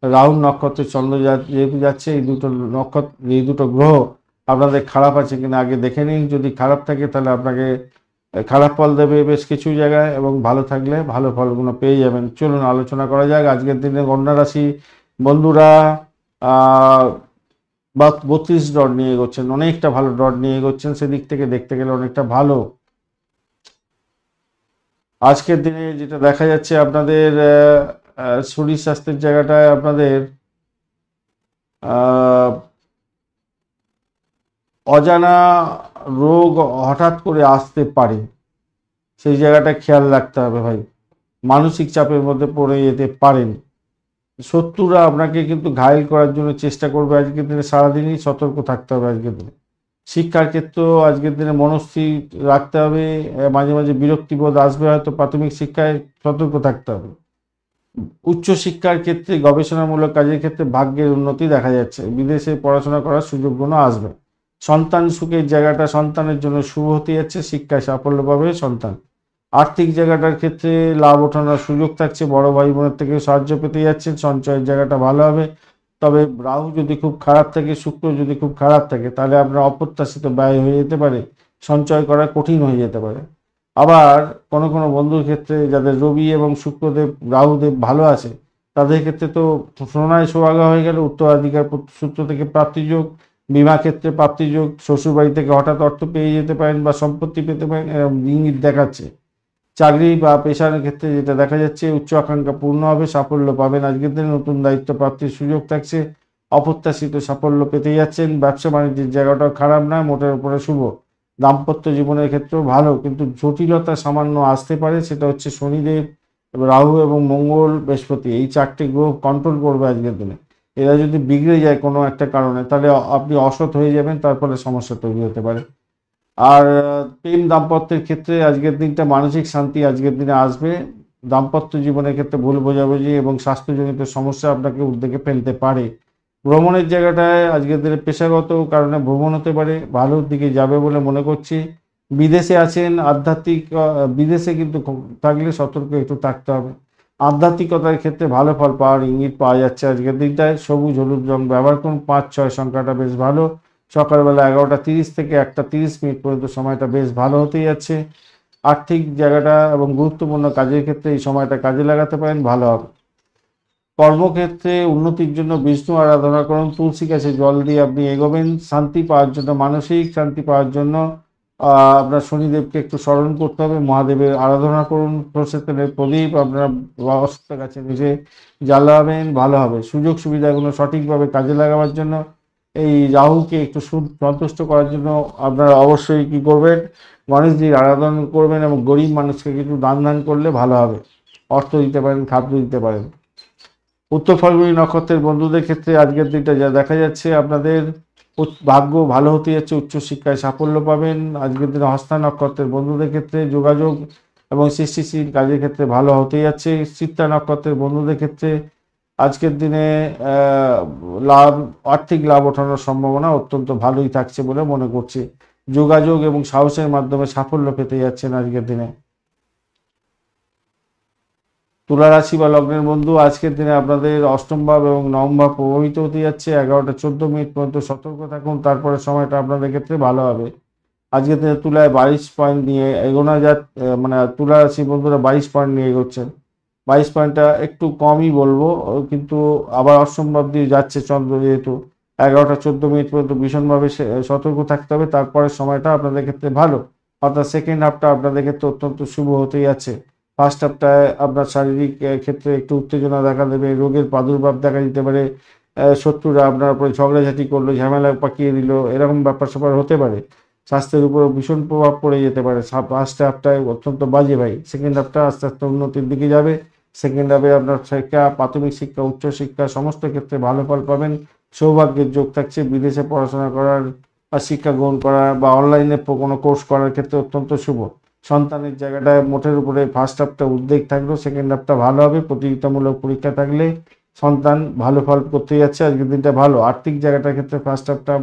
Speaker 1: রাহু নক্ষত্রের চন্দ্র যেহেতু যাচ্ছে, এই দুটো গ্রহ আপনাদের খারাপ আছে কিনা আগে দেখে নিন। যদি খারাপ থাকে তাহলে আপনাকে খারাপ ফল দেবে বেশ কিছু জায়গায়, এবং ভালো থাকলে ভালো ফলগুলো পেয়ে যাবেন। চলুন আলোচনা করা যাক। আজকের দিনে কন্যা রাশি বন্ধুরা 32 ডট নিয়ে এগোচ্ছেন, অনেকটা ভালো ডট নিয়ে এগোচ্ছেন, সেদিক থেকে দেখতে গেলে অনেকটা ভালো। আজকের দিনে যেটা দেখা যাচ্ছে, আপনাদের শরীর স্বাস্থ্যের জায়গাটায় আপনাদের অজানা রোগ হঠাৎ করে আসতে পারে, সেই জায়গাটা খেয়াল রাখতে হবে ভাই। মানসিক চাপের মধ্যে পড়ে যেতে পারেন। শত্রুরা আপনাকে কিন্তু ঘায়েল করার জন্য চেষ্টা করবে আজকের দিনে, সারাদিনই সতর্ক থাকতে হবে আজকের দিনে। শিক্ষার ক্ষেত্রেও আজকের দিনে মনস্থির রাখতে হবে, মাঝে মাঝে বিরক্তিবোধ আসবে, হয়তো প্রাথমিক শিক্ষায় সতর্ক থাকতে হবে। উচ্চশিক্ষার ক্ষেত্রে গবেষণামূলক কাজের ক্ষেত্রে ভাগ্যের উন্নতি দেখা যাচ্ছে, বিদেশে পড়াশোনা করার সুযোগগুলো আসবে। সন্তান সুখের জায়গাটা সন্তানের জন্য শুভ হতে যাচ্ছে, শিক্ষায় সাফল্য পাবে সন্তান। আর্থিক জায়গাটার ক্ষেত্রে লাভ ওঠানোর সুযোগ থাকছে, বড় ভাই বোনের থেকে সাহায্য পেতে যাচ্ছেন, সঞ্চয়ের জায়গাটা ভালো হবে। তবে রাহু যদি খুব খারাপ থাকে, শুক্র যদি খুব খারাপ থাকে, তাহলে আপনার অপ্রত্যাশিত ব্যয় হয়ে যেতে পারে, সঞ্চয় করা কঠিন হয়ে যেতে পারে। আবার কোনো কোনো বন্ধুর ক্ষেত্রে যাদের রবি এবং শুক্রদেব রাহুদেব ভালো আছে, তাদের ক্ষেত্রে তো সোনায় সোহাগা হয়ে গেল, উত্তরাধিকার সূত্র থেকে প্রাপ্তিযোগ, বিমা ক্ষেত্রে প্রাপ্তিযোগ, শ্বশুরবাড়ি থেকে হঠাৎ অর্থ পেয়ে যেতে পারেন বা সম্পত্তি পেতে পারেন, এরকম ইঙ্গিত দেখাচ্ছে। চাকরি বা পেশার ক্ষেত্রে যেটা দেখা যাচ্ছে, উচ্চ আকাঙ্ক্ষা পূর্ণ হবে, সাফল্য পাবেন। আজকের দিনে নতুন দায়িত্ব প্রাপ্তির সুযোগ থাকছে, অপ্রত্যাশিত সাফল্য পেতে যাচ্ছেন। ব্যবসা বাণিজ্যের জায়গাটাও খারাপ না, মোটের উপরে শুভ। দাম্পত্য জীবনের ক্ষেত্রেও ভালো, কিন্তু জটিলতা সামান্য আসতে পারে, সেটা হচ্ছে শনিদেব, রাহু এবং মঙ্গল বৃহস্পতি, এই চারটে গ্রহ কন্ট্রোল করবে আজকের দিনে। এরা যদি বিগড়ে যায় কোনো একটা কারণে, তাহলে আপনি অসৎ হয়ে যাবেন, তার ফলে সমস্যা তৈরি হতে পারে। আর প্রেম দাম্পত্যের ক্ষেত্রে আজকের দিনটা মানসিক শান্তি আজকের দিনে আসবে। দাম্পত্য জীবনের ক্ষেত্রে ভুল বোঝাবুঝি এবং স্বাস্থ্যজনিত সমস্যা আপনাকে উদ্বেগে ফেলতে পারে। ভ্রমণের জায়গাটায় আজকের দিনে পেশাগত কারণে ভ্রমণ হতে পারে, ভালোর দিকে যাবে বলে মনে করছি। বিদেশে আছেন, আধ্যাত্মিক বিদেশে কিন্তু থাকলে সতর্ক একটু থাকতে হবে। আধ্যাত্মিকতার ক্ষেত্রে ভালো ফল পাওয়ার ইঙ্গিত পাওয়া যাচ্ছে আজকের দিনটায়। সবুজ হলুদ রং ব্যবহার করুন, 5-6 সংখ্যাটা বেশ ভালো। সকালবেলা 11টা 30 থেকে 1টা 30 পর্যন্ত সময়টা বেশ ভালো হতেই যাচ্ছে। আর্থিক জায়গাটা এবং গুরুত্বপূর্ণ কাজের ক্ষেত্রে এই সময়টা কাজে লাগাতে পারেন, ভালো হবে। কর্মক্ষেত্রে উন্নতির জন্য বিষ্ণু আরাধনা করুন, তুলসী গাছে জল দিয়ে আপনি এগোবেন। শান্তি পাওয়ার জন্য, মানসিক শান্তি পাওয়ার জন্য আপনার শনিদেবকে একটু স্মরণ করতে হবে, মহাদেবের আরাধনা করুন। সরষের তেলের প্রদীপ আপনার অস্ত গাছে নিজে জ্বালাবেন, ভালো হবে। সুযোগ সুবিধাগুলো সঠিকভাবে কাজে লাগাবার জন্য, এই রাহুকে একটু সন্তুষ্ট করার জন্য আপনারা অবশ্যই কি করবেন, গণেশজির আরাধনা করবেন, এবং গরিব মানুষকে কিছু দান করলে ভালো হবে। অর্থ দিতে পারেন, খাদ্য দিতে পারেন। উত্তর ফাল্গুনী নক্ষত্রের বন্ধুদের ক্ষেত্রে আজকের দিনটা যা দেখা যাচ্ছে, আপনাদের ভাগ্য ভালো হতে যাচ্ছে, উচ্চশিক্ষায় সাফল্য পাবেন। আজকের দিনে হস্তা নক্ষত্রের বন্ধুদের ক্ষেত্রে যোগাযোগ এবং সৃষ্টিশীল কাজের ক্ষেত্রে ভালো হতে যাচ্ছে। চিত্রা নক্ষত্রের বন্ধুদের ক্ষেত্রে আজকের দিনে লাভ, আর্থিক লাভ ওঠানোর সম্ভাবনা অত্যন্ত ভালোই থাকছে বলে মনে করছি। যোগাযোগ এবং সাহসের মাধ্যমে সাফল্য পেতে যাচ্ছেন আজকের দিনে। তুলা রাশি বা লগ্নের বন্ধু, আজকের দিনে আপনাদের অষ্টম ভাব এবং নবম ভাব প্রভাবিত হতে যাচ্ছে। 11টা 14 পর্যন্ত সতর্ক থাকুন, তারপরে সময়টা আপনাদের ক্ষেত্রে ভালো হবে। আজকের দিনে তুলায় 22 পয়েন্ট নিয়ে এগোনো মানে তুলা রাশি বন্ধুরা 22 পয়েন্ট নিয়ে এগোচ্ছেন। 22 পয়েন্টটা একটু কমই বলবো, কিন্তু আবার অসম্ভব দিয়ে যাচ্ছে চন্দ্র, যেহেতু 11টা 14 পর্যন্ত ভীষণভাবে সতর্ক থাকতে হবে, তারপরে সময়টা আপনাদের ক্ষেত্রে ভালো, অর্থাৎ সেকেন্ড হাফটা আপনাদের ক্ষেত্রে অত্যন্ত শুভ হতেই আছে। ফার্স্ট হাফটায় আপনার শারীরিক ক্ষেত্রে একটু উত্তেজনা দেখা দেবে, রোগের প্রাদুর্ভাব দেখা দিতে পারে, শত্রুরা আপনার উপরে ঝগড়াঝাটি করলো, ঝামেলা পাকিয়ে দিল, এরকম ব্যাপার স্যাপার হতে পারে। স্বাস্থ্যের উপর ভীষণ প্রভাব পড়ে যেতে পারে। ফার্স্ট হাফটায় অত্যন্ত বাজে ভাই। সেকেন্ড হাফটা আস্তে আস্তে উন্নতির দিকে যাবে। সেকেন্ড হাফে আপনার শিক্ষা, প্রাথমিক শিক্ষা, উচ্চশিক্ষা সমস্ত ক্ষেত্রে ভালো ফল পাবেন। সৌভাগ্যের যোগ থাকছে। বিদেশে পড়াশোনা করার বা শিক্ষা গ্রহণ করা বা অনলাইনে কোনো কোর্স করার ক্ষেত্রে অত্যন্ত শুভ। সন্তানের জায়গাটায় মোটের উপরে ফার্স্ট হাফটা উদ্বেগ থাকলেও সেকেন্ড হাফটা ভালো হবে। প্রতিযোগিতামূলক পরীক্ষা থাকলে সন্তান ভালো ফল করতে যাচ্ছে। আজকের দিনটা ভালো। আর্থিক জায়গাটার ক্ষেত্রে ফার্স্ট হাফটা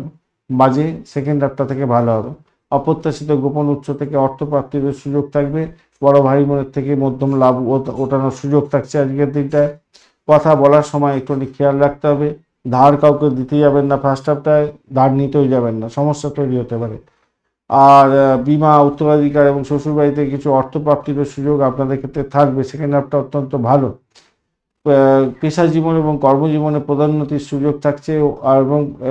Speaker 1: বাজে, সেকেন্ড হাফটা থেকে ভালো হবে। অপ্রত্যাশিত গোপন উৎস থেকে অর্থ প্রাপ্তির সুযোগ থাকবে। বড় ভাই বোনের থেকে মধ্যম লাভ ওঠানোর সুযোগ থাকছে আজকের দিনটায়। কথা বলার সময় একটু খেয়াল রাখতে হবে। ধার কাউকে দিতে যাবেন না, ফার্স্ট হাফটায় ধার নিতেও যাবেন না, সমস্যা তৈরি হতে পারে। আর বিমা, উত্তরাধিকার এবং শ্বশুরবাড়িতে কিছু অর্থ প্রাপ্তির সুযোগ আপনাদের ক্ষেত্রে থাকবে। সেকেন্ড হাফটা অত্যন্ত ভালো। পেশা জীবন এবং কর্মজীবনে পদোন্নতির সুযোগ থাকছে। আর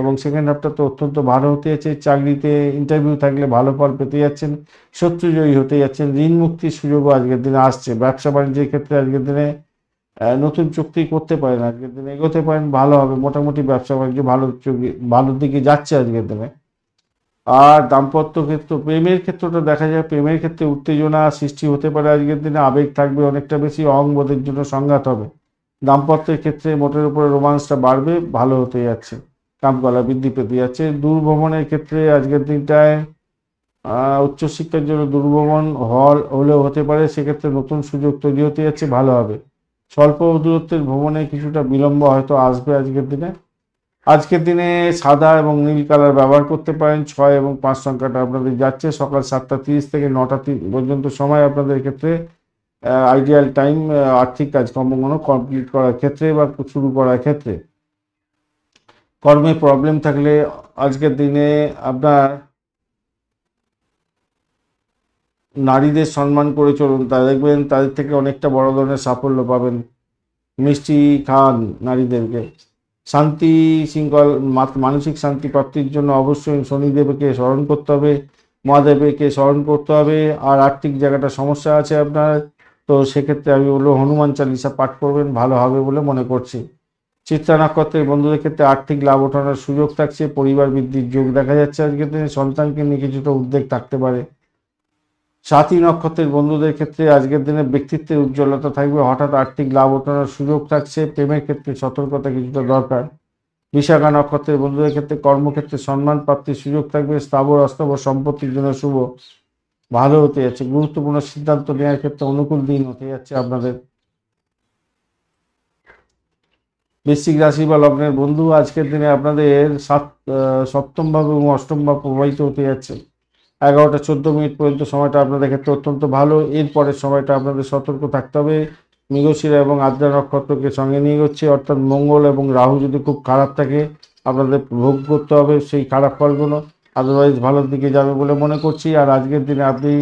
Speaker 1: এবং সেকেন্ড হাফটা তো অত্যন্ত ভালো হতে যাচ্ছে। চাকরিতে ইন্টারভিউ থাকলে ভালো ফল পেতে যাচ্ছেন, শত্রুজয়ী হতে যাচ্ছেন, ঋণ মুক্তির সুযোগও আজকের দিনে আসছে। ব্যবসা বাণিজ্যের ক্ষেত্রে আজকের দিনে নতুন চুক্তি করতে পারেন, আজকের দিনে এগোতে পারেন, ভালো হবে। মোটামুটি ব্যবসা বাণিজ্য ভালোর দিকে যাচ্ছে আজকের দিনে। আর দাম্পত্য ক্ষেত্র, প্রেমের ক্ষেত্রটা দেখা যায়, প্রেমের ক্ষেত্রে উত্তেজনা সৃষ্টি হতে পারে আজকের দিনে। আবেগ থাকবে অনেকটা বেশি, অহংবোধের জন্য সংঘাত হবে। দাম্পত্যের ক্ষেত্রে মোটের উপরে রোমান্সটা বাড়বে, ভালো হতে যাচ্ছে, কামকলা বৃদ্ধি পেতে যাচ্ছে। দূরভ্রমণের ক্ষেত্রে আজকের দিনটায় উচ্চশিক্ষার জন্য দূরভ্রমণ হলেও হতে পারে, সেক্ষেত্রে নতুন সুযোগ তৈরি হতে যাচ্ছে, ভালো হবে। স্বল্প দূরত্বের ভ্রমণে কিছুটা বিলম্ব হয়তো আসবে আজকের দিনে। আজকের দিনে সাদা এবং নীল কালার ব্যবহার করতে পারেন। 6 এবং 5 সংখ্যাটা আপনাদের যাচ্ছে। সকাল 7:30 থেকে 9:30 পর্যন্ত সময় আপনাদের ক্ষেত্রে আইডিয়াল টাইম আর্থিক কাজকর্মগুলো কমপ্লিট করার ক্ষেত্রে বা শুরু করার ক্ষেত্রে। কর্মে প্রবলেম থাকলে আজকের দিনে আপনার নারীদের সম্মান করে চলুন, তা দেখবেন তাদের থেকে অনেকটা বড় ধরনের সাফল্য পাবেন। মিষ্টি খান নারীদেরকে। শান্তি শৃঙ্খল, মানসিক শান্তি প্রাপ্তির জন্য অবশ্যই শনিদেবকে স্মরণ করতে হবে, মহাদেবকে স্মরণ করতে হবে। আর আর্থিক জায়গাটা সমস্যা আছে আপনার, তো সেক্ষেত্রে আমি বলবো হনুমান চালিসা পাঠ করবেন, ভালো হবে বলে মনে করছি। চিত্রা নক্ষত্রের বন্ধুদের ক্ষেত্রে আর্থিক লাভ ওঠানোর সুযোগ থাকছে। পরিবার বৃদ্ধির যোগ দেখা যাচ্ছে আজকের দিনে। সন্তানকে নিয়ে কিছুটা উদ্বেগ থাকতে পারে। সাথী নক্ষত্রের বন্ধুদের ক্ষেত্রে আজকের দিনে ব্যক্তিত্বের উজ্জ্বলতা থাকবে, হঠাৎ আর্থিক লাভ ওঠানোর সুযোগ থাকছে। প্রেমের ক্ষেত্রে সতর্কতা কিছুটা দরকার। বিশাখা নক্ষত্রের বন্ধুদের ক্ষেত্রে কর্মক্ষেত্রে সম্মান প্রাপ্তির সুযোগ থাকবে। স্থাবর অস্থাবর সম্পত্তির জন্য শুভ, ভালো হতে যাচ্ছে। গুরুত্বপূর্ণ সিদ্ধান্ত নেওয়ার ক্ষেত্রে অনুকূল দিন হতে যাচ্ছে আপনাদের। বৃশ্চিক রাশি বা লগ্নের বন্ধু, আজকের দিনে আপনাদের সপ্তম ভাব এবং অষ্টম ভাব প্রবাহিত হতে যাচ্ছে। 11টা 14 মিনিট পর্যন্ত সময়টা আপনাদের ক্ষেত্রে অত্যন্ত ভালো। এরপরের সময়টা আপনাদের সতর্ক থাকতে হবে। মৃগশিরা এবং আদ্রা নক্ষত্রকে সঙ্গে নিয়ে হচ্ছে, অর্থাৎ মঙ্গল এবং রাহু যদি খুব খারাপ থাকে আপনাদের ভোগ করতে হবে সেই খারাপ ফলগুলো। আদারওয়াইজ ভালোর দিকে যাবে বলে মনে করছি। আর আজকের দিনে আপনি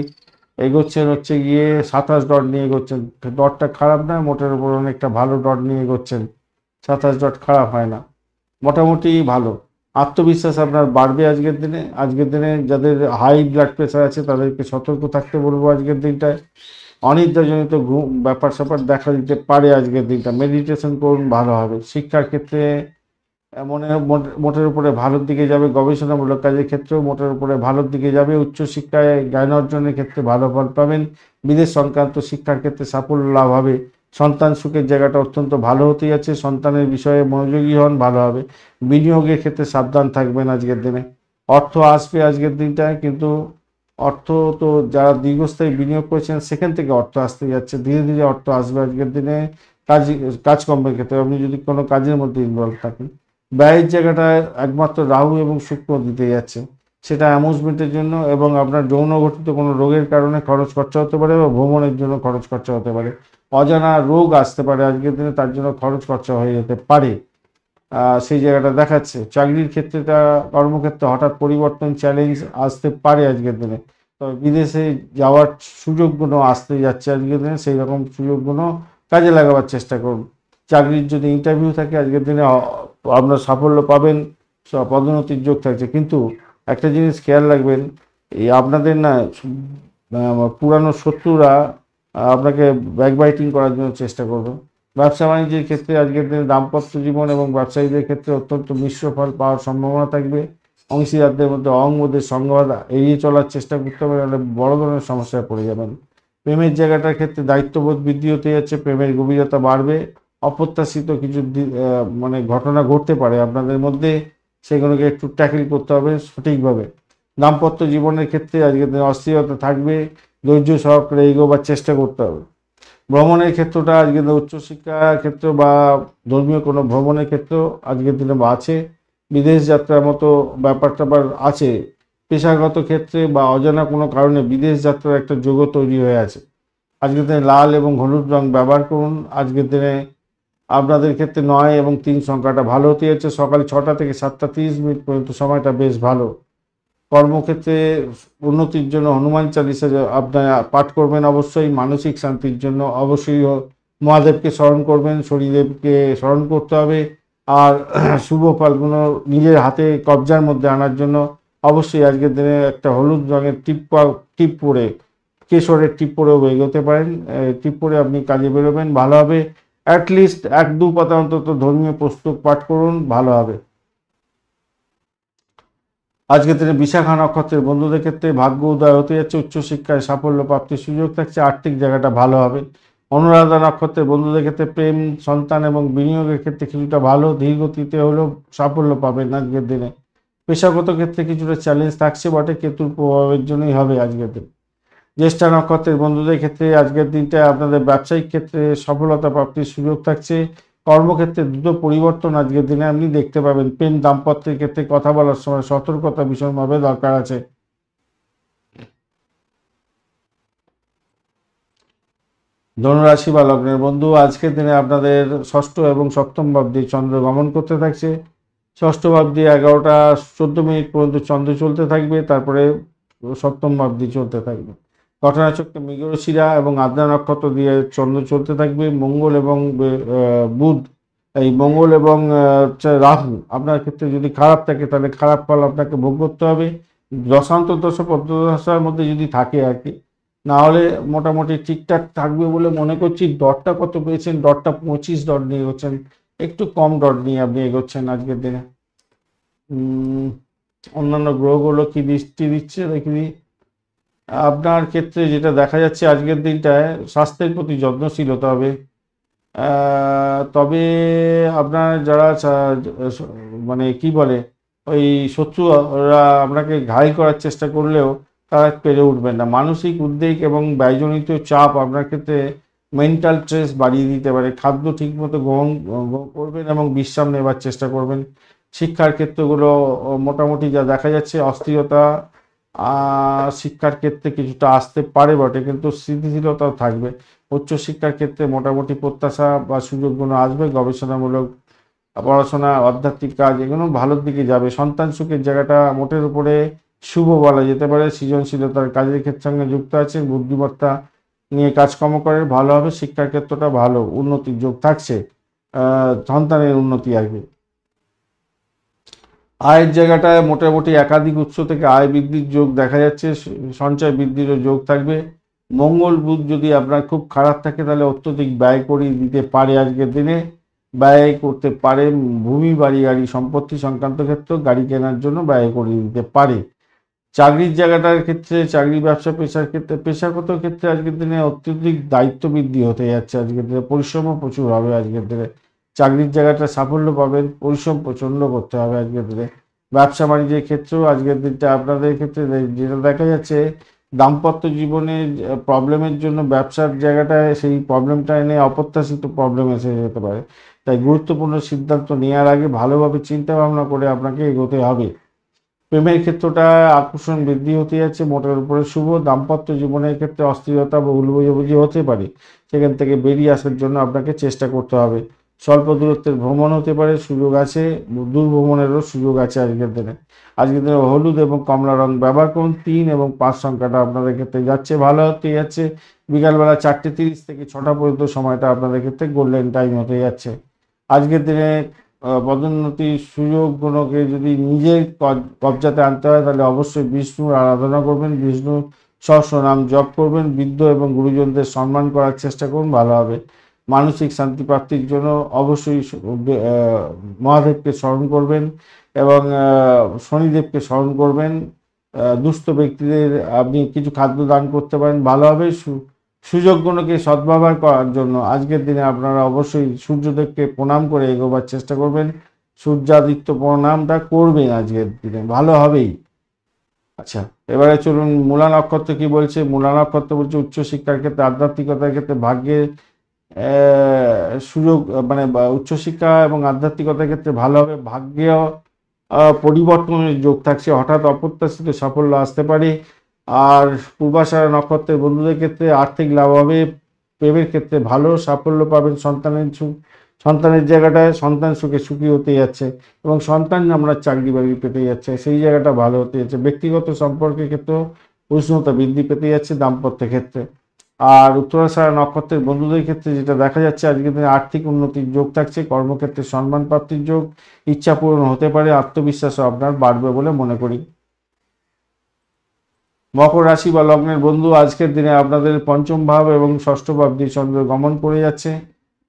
Speaker 1: এগোচ্ছেন হচ্ছে গিয়ে 27 ডট নিয়ে এগোচ্ছেন। ডটটা খারাপ নয়, মোটের উপর অনেকটা ভালো ডট নিয়ে এগোচ্ছেন। 27 ডট খারাপ হয় না, মোটামুটি ভালো। আত্মবিশ্বাস আপনার বাড়বে আজকের দিনে। আজকের দিনে যাদের হাই ব্লাড প্রেশার আছে তাদেরকে সতর্ক থাকতে বলবো আজকের দিনটায়। অনিদ্রাজনিত ঘুম ব্যাপার স্যাপার দেখা দিতে পারে আজকের দিনটা। মেডিটেশন করুন, ভালো হবে। শিক্ষার ক্ষেত্রে মোটের উপরে ভালোর দিকে যাবে। গবেষণামূলক কাজের ক্ষেত্রেও মোটের উপরে ভালোর দিকে যাবে। উচ্চশিক্ষায় জ্ঞান অর্জনের ক্ষেত্রে ভালো ফল পাবেন। বিদেশ সংক্রান্ত শিক্ষার ক্ষেত্রে সাফল্য লাভ হবে। সন্তান সুখের জায়গাটা অত্যন্ত ভালো হতে যাচ্ছে। সন্তানের বিষয়ে মনোযোগী হন, ভালো হবে। বিনিয়োগের ক্ষেত্রে সাবধান থাকবেন আজকের দিনে। অর্থ আসবে আজকের দিনটায়, কিন্তু অর্থ তো যারা দীর্ঘস্থায়ী বিনিয়োগ করেছেন সেখান থেকে অর্থ আসতে যাচ্ছে। ধীরে ধীরে অর্থ আসবে আজকের দিনে। কাজকর্মের ক্ষেত্রে আপনি যদি কোনো কাজের মধ্যে ইনভলভ থাকেন। ব্যয়ের জায়গাটায় একমাত্র রাহু এবং শুক্র দিতে যাচ্ছে, সেটা অ্যামুজমেন্টের জন্য এবং আপনার যৌনঘটিত কোনো রোগের কারণে খরচ খরচা হতে পারে বা ভ্রমণের জন্য খরচ খরচা হতে পারে। অজানা রোগ আসতে পারে আজকের দিনে, তার জন্য খরচ খরচা হয়ে যেতে পারে। সেই জায়গাটা দেখাচ্ছে। চাকরির ক্ষেত্রেটা, কর্মক্ষেত্রে হঠাৎ পরিবর্তন, চ্যালেঞ্জ আসতে পারে আজকের দিনে। তবে বিদেশে যাওয়ার সুযোগগুলো আসতে যাচ্ছে আজকের দিনে, সেই রকম সুযোগগুলো কাজে লাগাবার চেষ্টা করুন। চাকরির যদি ইন্টারভিউ থাকে আজকের দিনে আপনার সাফল্য পাবেন, পদোন্নতির যোগ থাকছে। কিন্তু একটা জিনিস খেয়াল রাখবেন, এই আপনাদের না পুরানো শত্রুরা আপনাকে ব্যাকবাইটিং করার জন্য চেষ্টা করবে। ব্যবসা বাণিজ্যের ক্ষেত্রে আজকের দিনে দাম্পত্য জীবন এবং ব্যবসায়ীদের ক্ষেত্রে অত্যন্ত মিশ্র ফল পাওয়ার সম্ভাবনা থাকবে। অংশীদারদের মধ্যে অহংবোধের সংঘাত এড়িয়ে চলার চেষ্টা করতে হবে, নাহলে বড় ধরনের সমস্যায় পড়ে যাবেন। প্রেমের জায়গাটার ক্ষেত্রে দায়িত্ববোধ বৃদ্ধি হতে যাচ্ছে, প্রেমের গভীরতা বাড়বে। অপ্রত্যাশিত কিছু মানে ঘটনা ঘটতে পারে আপনাদের মধ্যে, সেগুলোকে একটু ট্যাকেল করতে হবে সঠিকভাবে। দাম্পত্য জীবনের ক্ষেত্রে আজকের দিনে অস্থিরতা থাকবে, ধৈর্য সহকারে এগোবার চেষ্টা করতে হবে। ভ্রমণের ক্ষেত্রটা আজকের দিনে উচ্চশিক্ষার ক্ষেত্র বা ধর্মীয় কোনো ভ্রমণের ক্ষেত্রেও আজকের দিনে আছে, বিদেশ যাত্রার মতো ব্যাপার ট্যাপার আছে। পেশাগত ক্ষেত্রে বা অজানা কোনো কারণে বিদেশ যাত্রার একটা যোগও তৈরি হয়ে আছে। আজকের দিনে লাল এবং হলুদ রং ব্যবহার করুন। আজকের দিনে আপনাদের ক্ষেত্রে 9 এবং 3 সংখ্যাটা ভালো হতে যাচ্ছে। সকাল 6টা থেকে 7টা 30 মিনিট পর্যন্ত সময়টা বেশ ভালো। কর্মক্ষেত্রে উন্নতির জন্য হনুমান চালিসা আপনার পাঠ করবেন অবশ্যই। মানসিক শান্তির জন্য অবশ্যই মহাদেবকে স্মরণ করবেন, শনিদেবকে স্মরণ করতে হবে। আর শুভ ফলগুলো নিজের হাতে কবজার মধ্যে আনার জন্য অবশ্যই আজকের দিনে একটা হলুদ রঙের টিপ পরে, কেশরের টিপ পরেও এগোতে পারেন। টিপ পরে আপনি কাজে বেরোবেন, ভালো হবে। অ্যাটলিস্ট 1-2 পাতা অন্তত ধর্মীয় পুস্তক পাঠ করুন, ভালো হবে। আজকের দিনে বিশাখা নক্ষত্রের বন্ধুদের ক্ষেত্রে ভাগ্য উদয় হতে যাচ্ছে, উচ্চশিক্ষায় সাফল্য প্রাপ্তির সুযোগ থাকছে, আর্থিক জায়গাটা ভালো হবে। অনুরাধা নক্ষত্রের বন্ধুদের ক্ষেত্রে প্রেম, সন্তান এবং বিনিয়োগের ক্ষেত্রে কিছুটা ভালো, ধীর গতিতে হলেও সাফল্য পাবেন আজকের দিনে। পেশাগত ক্ষেত্রে কিছুটা চ্যালেঞ্জ থাকছে বটে, কেতুর প্রভাবের জন্যই হবে আজকের দিন। জ্যেষ্ঠা নক্ষত্রের বন্ধুদের ক্ষেত্রে আজকের দিনটা আপনাদের ব্যবসায়িক ক্ষেত্রে সফলতা প্রাপ্তির সুযোগ থাকছে। কর্মক্ষেত্রে দ্রুত পরিবর্তন আজকের দিনে আপনি দেখতে পাবেন। প্রেম দাম্পত্যের ক্ষেত্রে কথা বলার সময় সতর্কতা ভীষণভাবে দরকার আছে। ধনুরাশি বা লগ্নের বন্ধু, আজকের দিনে আপনাদের ষষ্ঠ এবং সপ্তম ভাব দিয়ে চন্দ্র গমন করতে থাকছে। ষষ্ঠ ভাব দিয়ে 11টা 14 মিনিট পর্যন্ত চন্দ্র চলতে থাকবে, তারপরে সপ্তম ভাব দিয়ে চলতে থাকবে। ঘটনাচক্রে মৃগশিরা এবং আদ্রা নক্ষত্র দিয়ে চন্দ্র চলতে থাকবে। মঙ্গল এবং বুধ, এই মঙ্গল এবং রাহু আপনার ক্ষেত্রে যদি খারাপ থাকে তাহলে খারাপ ফল আপনাকে ভোগ করতে হবে। দশা পদ্মদশার মধ্যে যদি থাকে আর কি, না হলে মোটামুটি ঠিকঠাক থাকবে বলে মনে করছি। ডটটা কত পেয়েছেন? ডটটা 25 ডট নিয়ে এগোচ্ছেন, একটু কম ডট নিয়ে আপনি এগোচ্ছেন আজকের দিনে। অন্যান্য গ্রহগুলো কি দৃষ্টি দিচ্ছে দেখি। আপনার ক্ষেত্রে যেটা দেখা যাচ্ছে আজকের দিনটায় স্বাস্থ্যের প্রতি যত্নশীল হতে হবে। তবে আপনার যারা মানে কি বলে, ওই শত্রুরা আপনাকে ঘায়েল করার চেষ্টা করলেও তারা পেরে উঠবেন না। মানসিক উদ্বেগ এবং ব্যয়জনিত চাপ আপনার ক্ষেত্রে মেন্টাল স্ট্রেস বাড়িয়ে দিতে পারে। খাদ্য ঠিকমতো গ্রহণ করবেন এবং বিশ্রাম নেবার চেষ্টা করবেন। শিক্ষার ক্ষেত্রগুলো মোটামুটি যা দেখা যাচ্ছে অস্থিরতা শিক্ষার ক্ষেত্রে কিছুটা আসতে পারে বটে, কিন্তু স্থিতিশীলতাও থাকবে। উচ্চশিক্ষার ক্ষেত্রে মোটামুটি প্রত্যাশা বা সুযোগগুলো আসবে। গবেষণামূলক পড়াশোনা, আধ্যাত্মিক কাজ এগুলো ভালোর দিকে যাবে। সন্তান সুখের জায়গাটা মোটের উপরে শুভ বলা যেতে পারে। সৃজনশীলতার কাজের ক্ষেত্রের সঙ্গে যুক্ত আছে, বুদ্ধিমত্তা নিয়ে কাজকর্ম করে ভালো হবে। শিক্ষার ক্ষেত্রটা ভালো, উন্নতির যোগ থাকছে, সন্তানের উন্নতি আসবে। আয়ের জায়গাটায় মোটামুটি একাধিক উৎস থেকে আয় বৃদ্ধির যোগ দেখা যাচ্ছে, সঞ্চয় বৃদ্ধিরও যোগ থাকবে। মঙ্গল বুধ যদি আপনার খুব খারাপ থাকে তাহলে অত্যধিক ব্যয় করিয়ে দিতে পারে আজকের দিনে। ব্যয় করতে পারে, ভূমি বাড়ি গাড়ি সম্পত্তি সংক্রান্ত ক্ষেত্রে গাড়ি কেনার জন্য ব্যয় করিয়ে দিতে পারে। চাকরির জায়গাটার ক্ষেত্রে, চাকরি ব্যবসা পেশার ক্ষেত্রে, পেশাগত ক্ষেত্রে আজকের দিনে অত্যধিক দায়িত্ব বৃদ্ধি হতে যাচ্ছে। আজকের দিনে পরিশ্রমও প্রচুর হবে আজকের দিনে। চাকরির জায়গাটা সাফল্য পাবেন, পরিশ্রম প্রচণ্ড করতে হবে আজকের দিনে। ব্যবসা বাণিজ্যের ক্ষেত্রেও আজকের দিনটা আপনাদের ক্ষেত্রে যেটা দেখা যাচ্ছে, দাম্পত্য জীবনের প্রবলেমের জন্য ব্যবসার জায়গাটায় সেই প্রবলেমটা এনে অপ্রত্যাশিত প্রবলেম এসে যেতে পারে। তাই গুরুত্বপূর্ণ সিদ্ধান্ত নেওয়ার আগে ভালোভাবে চিন্তা ভাবনা করে আপনাকে এগোতে হবে। প্রেমের ক্ষেত্রটা আকর্ষণ বৃদ্ধি হতে যাচ্ছে, মোটের উপরে শুভ। দাম্পত্য জীবনের ক্ষেত্রে অস্থিরতা বা ভুল বোঝাবুঝি হতে পারে, সেখান থেকে বেরিয়ে আসার জন্য আপনাকে চেষ্টা করতে হবে। স্বল্প দূরত্বের ভ্রমণ হতে পারে, সুযোগ আছে, দূর ভ্রমণেরও সুযোগ আছে আজকের দিনে। আজকের দিনে হলুদ এবং কমলা রং ব্যবহার করুন। 3 এবং 5 সংখ্যাটা আপনাদের ক্ষেত্রে যাচ্ছে, ভালো হতে যাচ্ছে। বিকালবেলা 4:30 থেকে 6টা পর্যন্ত সময়টা আপনাদের ক্ষেত্রে গোল্ডেন টাইম হতে যাচ্ছে। আজকের দিনে পদোন্নতির সুযোগগুলোকে যদি নিজের কবজাতে আনতে হয় তাহলে অবশ্যই বিষ্ণুর আরাধনা করবেন। বিষ্ণু সহস্রনাম জপ করবেন, বৃদ্ধ এবং গুরুজনদের সম্মান করার চেষ্টা করুন, ভালো হবে। মানসিক শান্তি প্রাপ্তির জন্য অবশ্যই মহাদেবকে স্মরণ করবেন এবং শনিদেবকে স্মরণ করবেন। দুস্থ ব্যক্তিদের আপনি কিছু খাদ্য দান করতে পারেন, ভালো হবে। সুযোগগুলোকে সদ্ব্যবহার করার জন্য আজকের দিনে আপনারা অবশ্যই সূর্যদেবকে প্রণাম করে এগোবার চেষ্টা করবেন। সূর্যাদিত্য প্রণামটা করবেন আজকের দিনে, ভালো হবেই। আচ্ছা, এবারে চলুন মূলা নক্ষত্র কি বলছে। মূলা নক্ষত্র বলছে উচ্চশিক্ষার ক্ষেত্রে, আধ্যাত্মিকতার ক্ষেত্রে, ভাগ্যের সুযোগ, মানে উচ্চশিক্ষা এবং আধ্যাত্মিকতার ক্ষেত্রে ভালো হবে। ভাগ্যে পরিবর্তনের যোগ থাকছে, হঠাৎ অপ্রত্যাশিত সাফল্য আসতে পারে। আর পূর্বাষাঢ়া নক্ষত্রের বন্ধুদের ক্ষেত্রে আর্থিক লাভ হবে, প্রেমের ক্ষেত্রে ভালো সাফল্য পাবেন। সন্তানের জায়গাটায় সন্তান সুখে সুখী হতে যাচ্ছে এবং সন্তান আমরা চাকরি বাকরি পেতে যাচ্ছে, সেই জায়গাটা ভালো হতে যাচ্ছে। ব্যক্তিগত সম্পর্কের ক্ষেত্রেও উষ্ণতা বৃদ্ধি পেতে যাচ্ছে দাম্পত্যের ক্ষেত্রে। আর উত্তরাষাঢ়া নক্ষত্রের বন্ধুদের ক্ষেত্রে যেটা দেখা যাচ্ছে আজকের দিনে আর্থিক উন্নতির যোগ থাকছে, কর্মক্ষেত্রে সম্মান প্রাপ্তির যোগ, ইচ্ছা পূরণ হতে পারে, আত্মবিশ্বাসও আপনার বাড়বে বলে মনে করি। মকর রাশি বা লগ্নের বন্ধু, আজকের দিনে আপনাদের পঞ্চম ভাব এবং ষষ্ঠ ভাব দিয়ে চন্দ্র গমন করে যাচ্ছে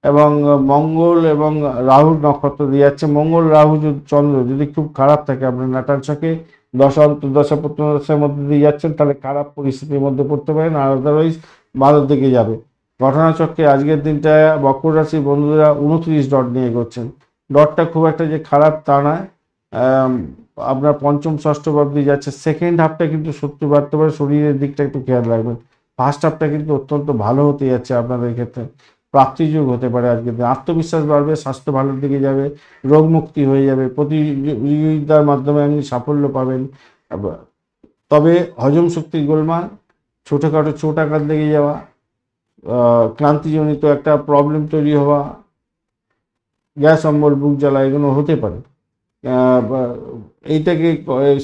Speaker 1: এবং মঙ্গল এবং রাহুর নক্ষত্র দিয়ে যাচ্ছে। মঙ্গল রাহু চন্দ্র যদি খুব খারাপ থাকে আপনার নাটাল ছকে, দশা অন্তর্দশা প্রত্যদশার মধ্যে দিয়ে যাচ্ছেন, তাহলে খারাপ পরিস্থিতির মধ্যে পড়তে পারেন, আর আদারওয়াইজ ভালোর দিকে যাবে। ঘটনাচক্রে আজকের দিনটা মকর রাশির বন্ধুরা 29 ডট নিয়ে এগোচ্ছেন। ডটটা খুব একটা যে খারাপ তা নয়, আপনার পঞ্চম ষষ্ঠ ভাবে যাচ্ছে। সেকেন্ড হাফটা কিন্তু শত্রু বাড়তে পারে, শরীরের দিকটা একটু খেয়াল রাখবেন। ফার্স্ট হাফটা কিন্তু অত্যন্ত ভালো হতে যাচ্ছে আপনাদের ক্ষেত্রে, প্রাপ্তিযোগ হতে পারে আজকের দিন, আত্মবিশ্বাস বাড়বে, স্বাস্থ্য ভালোর দিকে যাবে, রোগ মুক্তি হয়ে যাবে, প্রতিযোগিতার মাধ্যমে আপনি সাফল্য পাবেন। তবে হজম শক্তির গোলমাল, ছোটোখাটো চোট আঘাত লেগে যাওয়া, ক্লান্তিজনিত একটা প্রবলেম তৈরি হওয়া, গ্যাস অম্বল, বুক জ্বালা, এগুলো হতে পারে। এইটাকে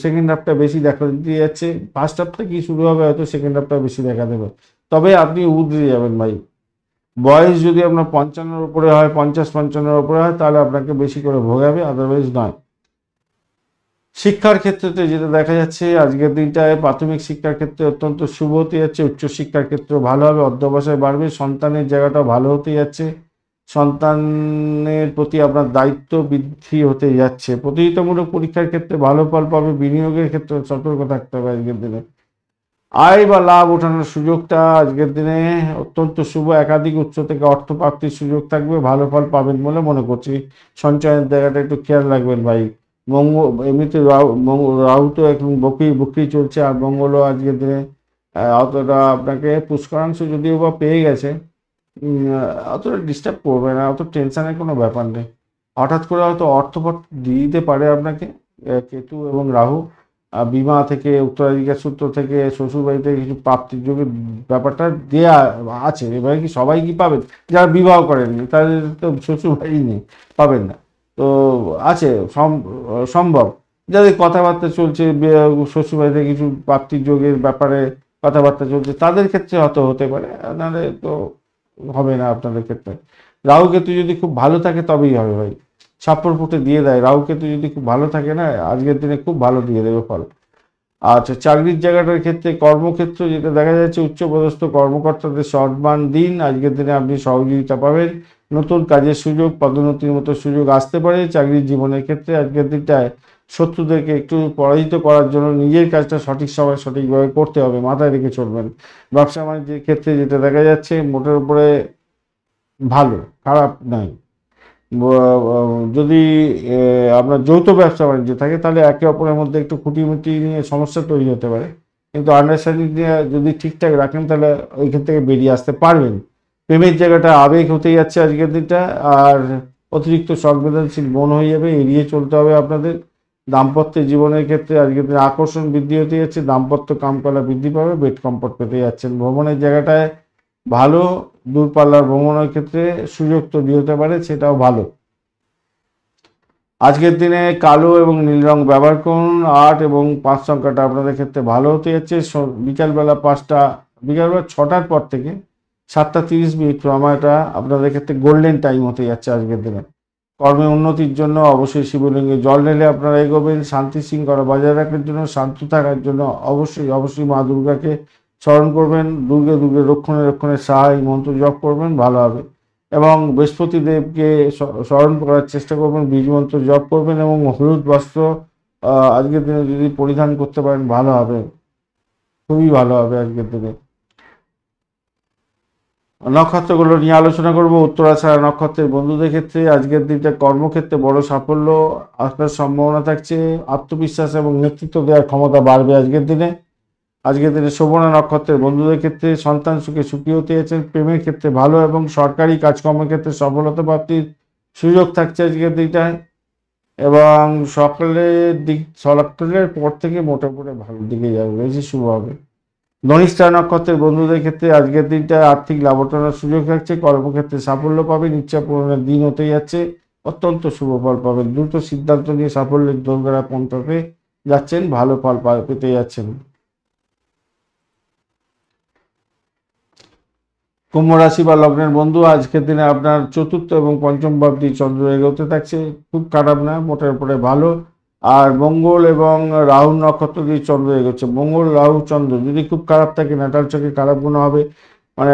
Speaker 1: সেকেন্ড হাফটা বেশি দেখা দিতে যাচ্ছে। ফার্স্ট হাফটা কি শুরু হবে, হয়তো সেকেন্ড হাফটা বেশি দেখা দেবে। তবে আপনি উদরে যাবেন ভাই। বয়স যদি আপনার 55-র উপরে হয়, 50-55-র উপরে হয়, তাহলে আপনাকে বেশি করে ভোগাবে, আদারওয়াইজ নয়। শিক্ষার ক্ষেত্রে যেটা দেখা যাচ্ছে আজকের দিনটায় প্রাথমিক শিক্ষার ক্ষেত্রে অত্যন্ত শুভ হতে যাচ্ছে, উচ্চশিক্ষার ক্ষেত্রেও ভালো হবে, অধ্যবসায় বাড়বে, সন্তানের জায়গাটাও ভালো হতে যাচ্ছে, সন্তানের প্রতি আপনার দায়িত্ব বৃদ্ধি হতে যাচ্ছে। প্রতিযোগিতামূলক পরীক্ষার ক্ষেত্রে ভালো ফল পাবে, বিনিয়োগের ক্ষেত্রে সতর্ক থাকতে হবে আজকের দিনে। আয় বা লাভ ওঠানোর সুযোগটা আজকের দিনে অত্যন্ত শুভ, একাধিক উৎস থেকে অর্থ প্রাপ্তির সুযোগ থাকবে, ভালো ফল পাবেন বলে মনে করছি। সঞ্চয়ের জায়গাটা একটু খেয়াল রাখবেন ভাই। এমনিতে রাহু তো এখন বকরি চলছে, আর মঙ্গলও আজকের দিনে অতটা আপনাকে পুষ্করাংশ যদিও বা পেয়ে গেছে, অতটা ডিস্টার্ব করবে না, অত টেনশনের কোনো ব্যাপার নেই। হঠাৎ করে হয়তো অর্থপট দিয়ে দিতে পারে আপনাকে কেতু এবং রাহু, বিমা থেকে, উত্তরাধিকার সূত্র থেকে, শ্বশুরবাড়ি থেকে কিছু প্রাপ্তির যোগের ব্যাপারটা দেয়া আছে। এবারে কি সবাই কি পাবেন? যারা বিবাহ করেননি তাদের তো শ্বশুরবাড়ি নেই, পাবেন না, তো আছে সম্ভব। যাদের কথাবার্তা চলছে শ্বশুরবাড়ি থেকে কিছু প্রাপ্তির যোগের ব্যাপারে কথাবার্তা চলছে, তাদের ক্ষেত্রে হয়তো হতে পারে, নাহলে তো হবে না আপনাদের ক্ষেত্রে। রাহু কেতু যদি খুব ভালো থাকে তবেই হবে ভাই, ছাপ্পর ফুটে দিয়ে দেয়। রাহু কেতু যদি খুব ভালো থাকে না, আজকের দিনে খুব ভালো দিয়ে দেবে ফল। আচ্ছা, চাকরির জায়গাটার ক্ষেত্রে, কর্মক্ষেত্র যেটা দেখা যাচ্ছে উচ্চপদস্থ কর্মকর্তাদের সম্মান দিন, আজকের দিনে আপনি সহযোগিতা পাবেন, নতুন কাজের সুযোগ, পদোন্নতির মতো সুযোগ আসতে পারে। চাকরির জীবনের ক্ষেত্রে আজকের দিনটায় শত্রুদেরকে একটু পরাজিত করার জন্য নিজের কাজটা সঠিক সময় সঠিকভাবে করতে হবে, মাথায় রেখে চলবেন। ব্যবসা বাণিজ্যের ক্ষেত্রে যেটা দেখা যাচ্ছে মোটের উপরে ভালো, খারাপ নাই। যদি আপনার যৌথ ব্যবসা বাণিজ্য থাকে, তাহলে একে অপরের মধ্যে একটু খুঁটিমুটি নিয়ে সমস্যা তৈরি হতে পারে, কিন্তু আন্ডারস্ট্যান্ডিং নিয়ে যদি ঠিকঠাক রাখেন তাহলে ওইখান থেকে বেরিয়ে আসতে পারবেন। প্রেমের জায়গাটা আবেগ হতে যাচ্ছে আজকের দিনটা, আর অতিরিক্ত সংবেদনশীল মন হয়ে যাবে, এড়িয়ে চলতে হবে আপনাদের। দাম্পত্য জীবনের ক্ষেত্রে আজকের দিনে আকর্ষণ বৃদ্ধি হতে যাচ্ছে, দাম্পত্য কামকলা বৃদ্ধি পাবে, বেড কমফোর্ট পেতে যাচ্ছেন। ভ্রমণের জায়গাটায় ভালো, দূরপাল্লার ভ্রমণের ক্ষেত্রে সুযোগ তৈরি হতে পারে, সেটাও ভালো। আজকের দিনে কালো এবং নীল রং ব্যবহার করুন। 8 এবং 5 সংখ্যাটা আপনাদের ক্ষেত্রে ভালো হতে যাচ্ছে। বিকালবেলা 6টার পর থেকে 7:30 সময়টা আপনাদের ক্ষেত্রে গোল্ডেন টাইম হতে যাচ্ছে আজকের দিনে। কর্মে উন্নতির জন্য অবশ্যই শিবলিঙ্গে জল ঢেলে আপনারা এগোবেন। শান্তি শৃঙ্খলা বজায় রাখার জন্য, শান্ত থাকার জন্য অবশ্যই মা দুর্গাকে স্মরণ করবেন, দুর্গে দুর্গে রক্ষণে রক্ষণে সাহাই মন্ত্র জপ করবেন, ভালো হবে। এবং বৃহস্পতি দেবকে স্মরণ করার চেষ্টা করবেন, বীজ মন্ত্র জপ করবেন এবং হলুদ বস্ত্র আজকের দিনে যদি পরিধান করতে পারেন ভালো হবে, খুবই ভালো হবে আজকের দিনে। নক্ষত্রগুলো নিয়ে আলোচনা করব। উত্তরাষাঢ়া নক্ষত্রের বন্ধুদের ক্ষেত্রে আজকের দিনটা কর্মক্ষেত্রে বড় সাফল্য আসার সম্ভাবনা থাকছে। আত্মবিশ্বাস এবং নেতৃত্ব দেওয়ার ক্ষমতা বাড়বে আজকের দিনে। আজকের দিনে শোভনা নক্ষত্রের বন্ধুদের ক্ষেত্রে সন্তান সুখে সুখী হতে যাচ্ছেন, প্রেমের ক্ষেত্রে ভালো এবং সরকারি কাজকর্মের ক্ষেত্রে সফলতা প্রাপ্তির সুযোগ থাকছে আজকের দিনটায়। এবং সকালের পর থেকে মোটামুটি ভালোর দিকে যাবে, বেশি শুভ হবে। ধনিষ্ঠা নক্ষত্রের বন্ধুদের ক্ষেত্রে আজকের দিনটা আর্থিক লাভ অর্জনের সুযোগ থাকছে, কর্মক্ষেত্রে সাফল্য পাবেন, ইচ্ছা পূরণের দিন হতে যাচ্ছে, অত্যন্ত শুভ ফল পাবেন। দ্রুত সিদ্ধান্ত নিয়ে সাফল্যের দোরগোড়ায় পৌঁছাতে যাচ্ছেন, ভালো ফল পেতে যাচ্ছেন। কুম্ভ রাশি বা লগ্নের বন্ধু আজকের দিনে আপনার চতুর্থ এবং পঞ্চম ভাবটি চন্দ্র এগোতে থাকছে, খুব খারাপ না, মোটের উপরে ভালো। আর মঙ্গল এবং রাহু নক্ষত্র দিয়ে চন্দ্র এগোচ্ছে, মঙ্গল রাহু চন্দ্র যদি খুব খারাপ থাকে নাটাল চোখে খারাপ গুণ হবে, মানে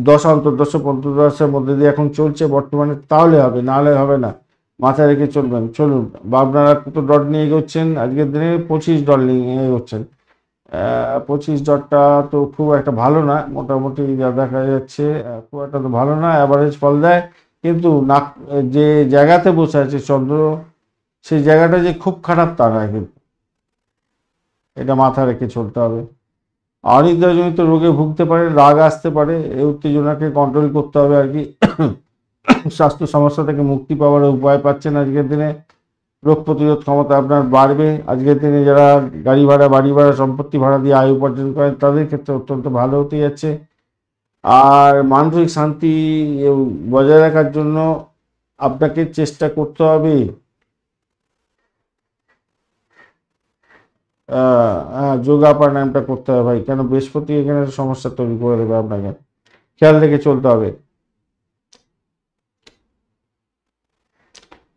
Speaker 1: দশা অন্তর্দশা পঞ্চদশের মধ্যে দিয়ে এখন চলছে বর্তমানে, তাহলে হবে, নাহলে হবে না, মাথায় রেখে চলবেন। চলুন, বা আপনারা কত ডট নিয়ে এগোচ্ছেন আজকের দিনে? 25 ডট নিয়ে এগোচ্ছেন। 25 ডটটা তো খুব একটা ভালো না, মোটামুটি যা দেখা যাচ্ছে খুব একটা তো ভালো না, অ্যাভারেজ ফল দেয়। কিন্তু না, যে জায়গাতে বসে আছে চন্দ্র, সেই জায়গাটা যে খুব খারাপ তা নয়, কিন্তু এটা মাথায় রেখে চলতে হবে। অনিদ্রাজনিত রোগে ভুগতে পারে, রাগ আসতে পারে, এই উত্তেজনাকে কন্ট্রোল করতে হবে আর কি। স্বাস্থ্য সমস্যা থেকে মুক্তি পাওয়ার উপায় পাচ্ছেন আজকের দিনে। রোগ প্রতিরোধ ক্ষমতা আপনার বাড়বে আজকের দিনে। যারা গাড়ি ভাড়া, বাড়ি ভাড়া, সম্পত্তি ভাড়া দিয়ে আয় উপার্জন করেন তাদের ক্ষেত্রে অত্যন্ত ভালো হতে যাচ্ছে। আর মানসিক শান্তি বজায় রাখার জন্য আপনাকে চেষ্টা করতে হবে যোগা প্রাণায়ামটা করতে হবে ভাই, কেন বৃহস্পতি এখানে সমস্যা তৈরি করে দেবে, আপনাকে খেয়াল রেখে চলতে হবে।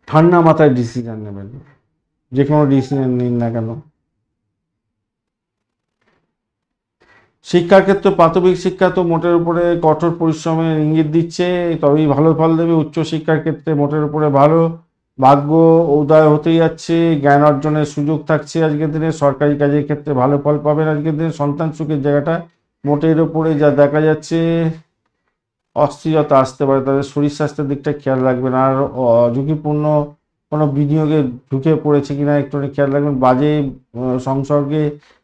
Speaker 1: ঠান্ডা মাথায় ডিসিশন নেবেন, যে কোনো ডিসিশন নিন না কেন। শিক্ষার ক্ষেত্রে প্রাথমিক শিক্ষা তো মোটের উপরে কঠোর পরিশ্রমের ইঙ্গিত দিচ্ছে, তবেই ভালো ফল দেবে। উচ্চ শিক্ষার ক্ষেত্রে মোটের উপরে ভালো, ভাগ্য উদয় হতেই যাচ্ছে, জ্ঞান অর্জনের সুযোগ থাকছে আজকের দিনে। সরকারি কাজের ক্ষেত্রে ভালো ফল পাবেন আজকের দিনে। সন্তান সুখের জায়গাটা মোটের উপরে যা দেখা যাচ্ছে, অস্থিরতা আসতে পারে, তাদের শরীর স্বাস্থ্যের দিকটা খেয়াল রাখবেন। আর ঝুঁকিপূর্ণ কোনো বিনিয়োগে ঢুকে পড়েছে কিনা একটুখানি খেয়াল রাখবেন, বাজে সংসর্গে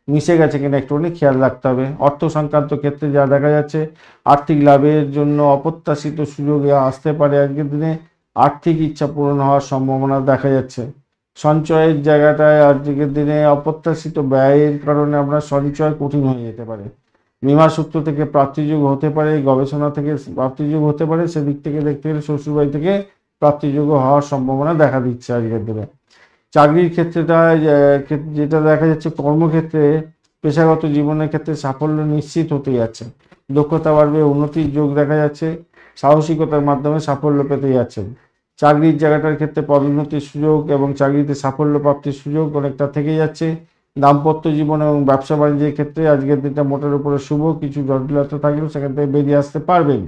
Speaker 1: মিশে গেছে কিনা একটুখানি খেয়াল রাখতে হবে। অর্থ সংক্রান্ত ক্ষেত্রে যা দেখা যাচ্ছে, আর্থিক লাভের জন্য অপ্রত্যাশিত সুযোগে আসতে পারে আজকের দিনে, আর্থিক ইচ্ছা পূরণ হওয়ার সম্ভাবনা দেখা যাচ্ছে। সঞ্চয়ের জায়গাটায় আজকের দিনে অপ্রত্যাশিত ব্যয়ের কারণে আপনার সঞ্চয় কঠিন হয়ে যেতে পারে। বিমা সূত্র থেকে প্রাপ্তিযোগ হতে পারে, গবেষণা থেকে প্রাপ্তিযোগ হতে পারে, সেদিক থেকে দেখতে গেলে শ্বশুরবাড়ি থেকে প্রাপ্তিযোগ্য হওয়ার সম্ভাবনা দেখা দিচ্ছে আজকের দিনে। চাকরির ক্ষেত্রেটা যেটা দেখা যাচ্ছে, কর্মক্ষেত্রে পেশাগত জীবনের ক্ষেত্রে সাফল্য নিশ্চিত হতে যাচ্ছে, দক্ষতা বাড়বে, উন্নতির যোগ দেখা যাচ্ছে, সাহসিকতার মাধ্যমে সাফল্য পেতে যাচ্ছেন। চাকরির জায়গাটার ক্ষেত্রে পদোন্নতির সুযোগ এবং চাকরিতে সাফল্য প্রাপ্তির সুযোগ অনেকটা থেকে যাচ্ছে। দাম্পত্য জীবন এবং ব্যবসা বাণিজ্যের ক্ষেত্রে আজকের দিনটা মোটের উপরে শুভ, কিছু জটিলতা থাকলেও সেখান থেকে বেরিয়ে আসতে পারবেন।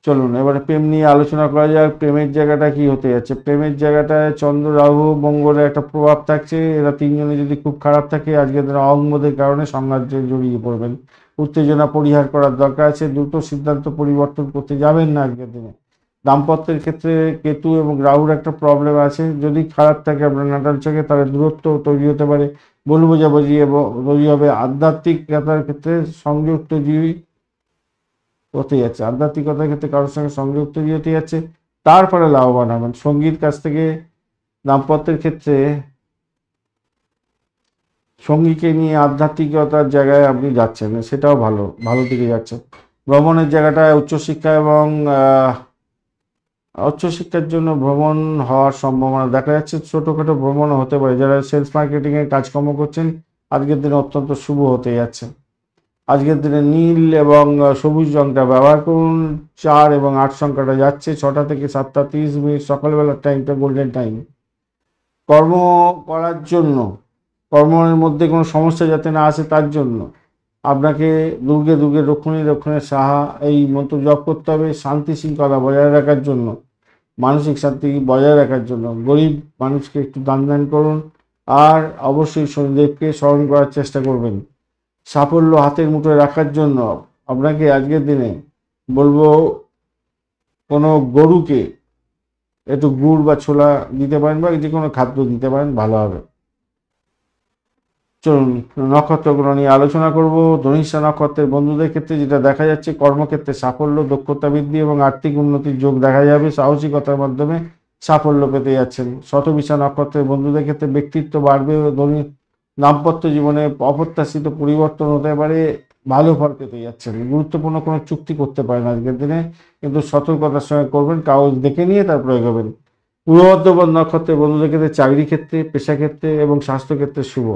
Speaker 1: চলুন এবারে প্রেম নিয়ে আলোচনা করা যাক। প্রেমের জায়গাটা কি হতে যাচ্ছে? প্রেমের জায়গাটায় চন্দ্র রাহু মঙ্গলের একটা প্রভাব থাকছে, এরা তিনজনে যদি খুব খারাপ থাকে আজকের দিনে অহংবোধের কারণে সংঘাতে জড়িয়ে পড়বেন। উত্তেজনা পরিহার করার দরকার আছে, দ্রুত সিদ্ধান্ত পরিবর্তন করতে যাবেন না আজকের দিনে। দাম্পত্যের ক্ষেত্রে কেতু এবং রাহুর একটা প্রবলেম আছে, যদি খারাপ থাকে আপনার নাটাল চোখে তাহলে দূরত্ব তৈরি হতে পারে, ভুল বোঝাবুঝি এবং তৈরি হবে। আধ্যাত্মিকতার ক্ষেত্রে সংযুক্ত জীবী হতে যাচ্ছে, আধ্যাত্মিকতার ক্ষেত্রে কারোর সঙ্গে সংযোগ তৈরি হতে যাচ্ছে, তারপরে লাভবান হবেন। সঙ্গীর কাছ থেকে দাম্পত্যের ক্ষেত্রে সঙ্গীকে নিয়ে আধ্যাত্মিকতার জায়গায় আপনি যাচ্ছেন, সেটাও ভালো, ভালো দিকে যাচ্ছেন। ভ্রমণের জায়গাটায় উচ্চশিক্ষা এবং উচ্চশিক্ষার জন্য ভ্রমণ হওয়ার সম্ভাবনা দেখা যাচ্ছে, ছোটোখাটো ভ্রমণও হতে পারে। যারা সেলস মার্কেটিংয়ের কাজকর্ম করছেন আজকের দিনে অত্যন্ত শুভ হতে যাচ্ছে। আজকের দিনে নীল এবং সবুজ রঙটা ব্যবহার করুন। 4 এবং 8 সংখ্যাটা যাচ্ছে, 6টা থেকে 7টা 30 মিনিট সকালবেলার টাইমটা গোল্ডেন টাইম। কর্ম করার জন্য, কর্মের মধ্যে কোনো সমস্যা যাতে না আসে তার জন্য আপনাকে দুর্গে দুর্গে রক্ষণে রক্ষণে সাহা এই মন্ত্র জপ করতে হবে শান্তি শৃঙ্খলা বজায় রাখার জন্য, মানসিক শান্তি বজায় রাখার জন্য। গরিব মানুষকে একটু দান করুন, আর অবশ্যই শনিদেবকে স্মরণ করার চেষ্টা করবেন। সাফল্য হাতের মুঠোয় রাখার জন্য আপনাকে আজকের দিনে বলবো কোনো গরুকে একটু গুড় বা ছোলা দিতে পারেন, বা যে কোনো খাদ্য দিতে পারেন, ভালো হবে। চলুন নক্ষত্রগুলো নিয়ে আলোচনা করব। ধনিষ্ঠা নক্ষত্রের বন্ধুদের ক্ষেত্রে যেটা দেখা যাচ্ছে, কর্মক্ষেত্রে সাফল্য, দক্ষতা বৃদ্ধি এবং আর্থিক উন্নতির যোগ দেখা যাবে। সাহসিকতার মাধ্যমে সাফল্য পেতে যাচ্ছেন। শতবিশা নক্ষত্রের বন্ধুদের ক্ষেত্রে ব্যক্তিত্ব বাড়বে। দাম্পত্য জীবনে অপ্রত্যাশিত পরিবর্তন হতে পারে, ভালো ফল পেতে যাচ্ছেন। গুরুত্বপূর্ণ কোনো চুক্তি করতে পারেন আজকের দিনে, কিন্তু সতর্কতার সঙ্গে করবেন, কাগজ দেখে নিয়ে তারপরে এগোবেন। পূর্ব বর্ধমান নক্ষত্রের বন্ধুদের ক্ষেত্রে চাকরি ক্ষেত্রে, পেশা ক্ষেত্রে এবং স্বাস্থ্যক্ষেত্রে শুভ।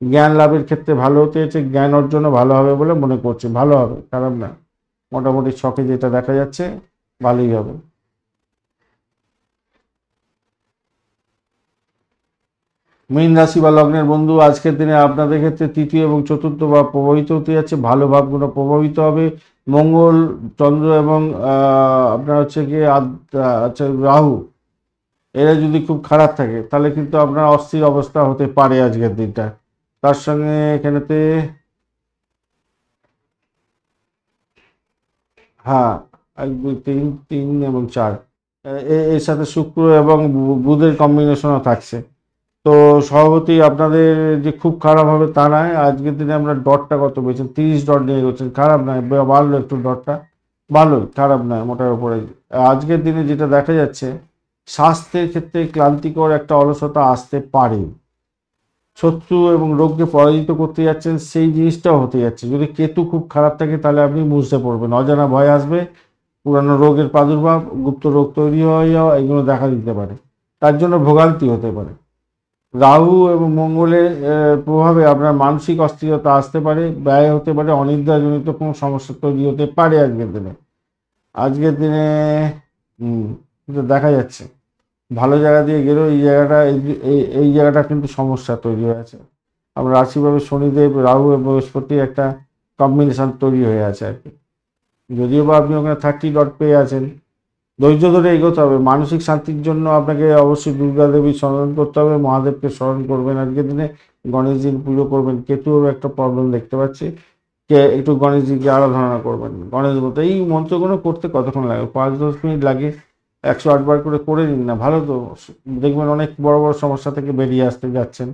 Speaker 1: জ্ঞান লাভের ক্ষেত্রে ভালো হতে যাচ্ছে, জ্ঞান অর্জনও ভালো হবে বলে মনে করছে, ভালো হবে, খারাপ না। মোটামুটি ছকে যেটা দেখা যাচ্ছে ভালোই হবে। মীন রাশি বা লগ্নের বন্ধু, আজকের দিনে আপনাদের ক্ষেত্রে তৃতীয় এবং চতুর্থ ভাব প্রভাবিত হতে যাচ্ছে, ভালো ভাবগুলো প্রভাবিত হবে। মঙ্গল, চন্দ্র এবং আপনার হচ্ছে কি আচ্ছা রাহু, এরা যদি খুব খারাপ থাকে তাহলে কিন্তু আপনার অস্থির অবস্থা হতে পারে আজকের দিনটা। তার সঙ্গে এখানেতে হ্যাঁ 1 2 3 3 এবং 4 এর সাথে শুক্র এবং বুধের কম্বিনেশনও থাকছে। তো সভাপতি আপনাদের যে খুব খারাপ হবে তা নয়। আজকের দিনে আমরা ডটটা কত পেয়েছেন, 30 ডট নিয়ে গেছেন, খারাপ নয়, বাড়লো একটু ডটটা, ভালোই, খারাপ নয় মোটার উপরে। আজকের দিনে যেটা দেখা যাচ্ছে, স্বাস্থ্যের ক্ষেত্রে ক্লান্তিকর একটা অলসতা আসতে পারে। শত্রু এবং রোগকে পরাজিত করতে যাচ্ছেন, সেই জিনিসটাও হতে যাচ্ছে। যদি কেতু খুব খারাপ থাকে তাহলে আপনি বুঝতে পড়বেন, অজানা ভয় আসবে, পুরানো রোগের প্রাদুর্ভাব, গুপ্ত রোগ তৈরি হয়ে যাওয়া, এগুলো দেখা দিতে পারে, তার জন্য ভোগান্তি হতে পারে। রাহু এবং মঙ্গলের প্রভাবে আপনার মানসিক অস্থিরতা আসতে পারে, ব্যয় হতে পারে, অনিদ্রাজনিত কোনো সমস্যা তৈরি হতে পারে আজকের দিনে। আজকের দিনে কিন্তু দেখা যাচ্ছে ভালো জায়গা দিয়ে গেলেও এই জায়গাটা এই জায়গাটা কিন্তু সমস্যা তৈরি হয়েছে। আমরা রাশিভাবে শনিদেব, রাহু এবং বৃহস্পতি একটা কম্বিনেশন তৈরি হয়ে আছে আর কি। যদিও বা আপনি ওখানে 30 ডট পেয়ে আছেন, ধৈর্য ধরে এগোতে হবে। মানসিক শান্তির জন্য আপনাকে অবশ্যই দুর্গা দেবীর স্মরণ করতে হবে, মহাদেবকে স্মরণ করবেন আজকের দিনে, গণেশজির পুজো করবেন। কেতুর একটা প্রবলেম দেখতে পাচ্ছি, একটু গণেশজিকে আরাধনা করবেন। গণেশ বলতে এই মন্ত্রগুলো করতে কতক্ষণ লাগে, 5-10 মিনিট লাগে, 108 বার করে নিন না, ভালো তো, দেখবেন অনেক বড় বড় সমস্যা থেকে বেরিয়ে আসতে যাচ্ছেন।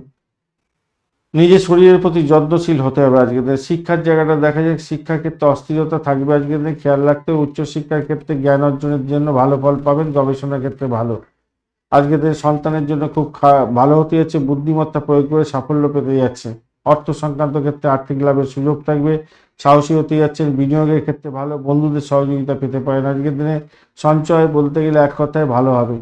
Speaker 1: নিজের শরীরের প্রতি যত্নশীল হতে হবে আজকের দিনে। শিক্ষার জায়গাটা দেখা যায়, শিক্ষার ক্ষেত্রে অস্থিরতা থাকবে আজকের দিনে, খেয়াল রাখতে। উচ্চশিক্ষার ক্ষেত্রে জ্ঞান অর্জনের জন্য ভালো ফল পাবেন, গবেষণার ক্ষেত্রে ভালো। আজকের দিনে সন্তানের জন্য খুব ভালো হতে যাচ্ছে, বুদ্ধিমত্তা প্রয়োগ করে সাফল্য পেতে যাচ্ছে। অর্থ সংক্রান্ত ক্ষেত্রে আর্থিক লাভের সুযোগ থাকবে, সাহসী হতে যাচ্ছেন। বিনিয়োগের ক্ষেত্রে ভালো, বন্ধুদের সহযোগিতা পেতে পারেন আজকের দিনে। সঞ্চয় বলতে গেলে এক কথায় ভালো হবে।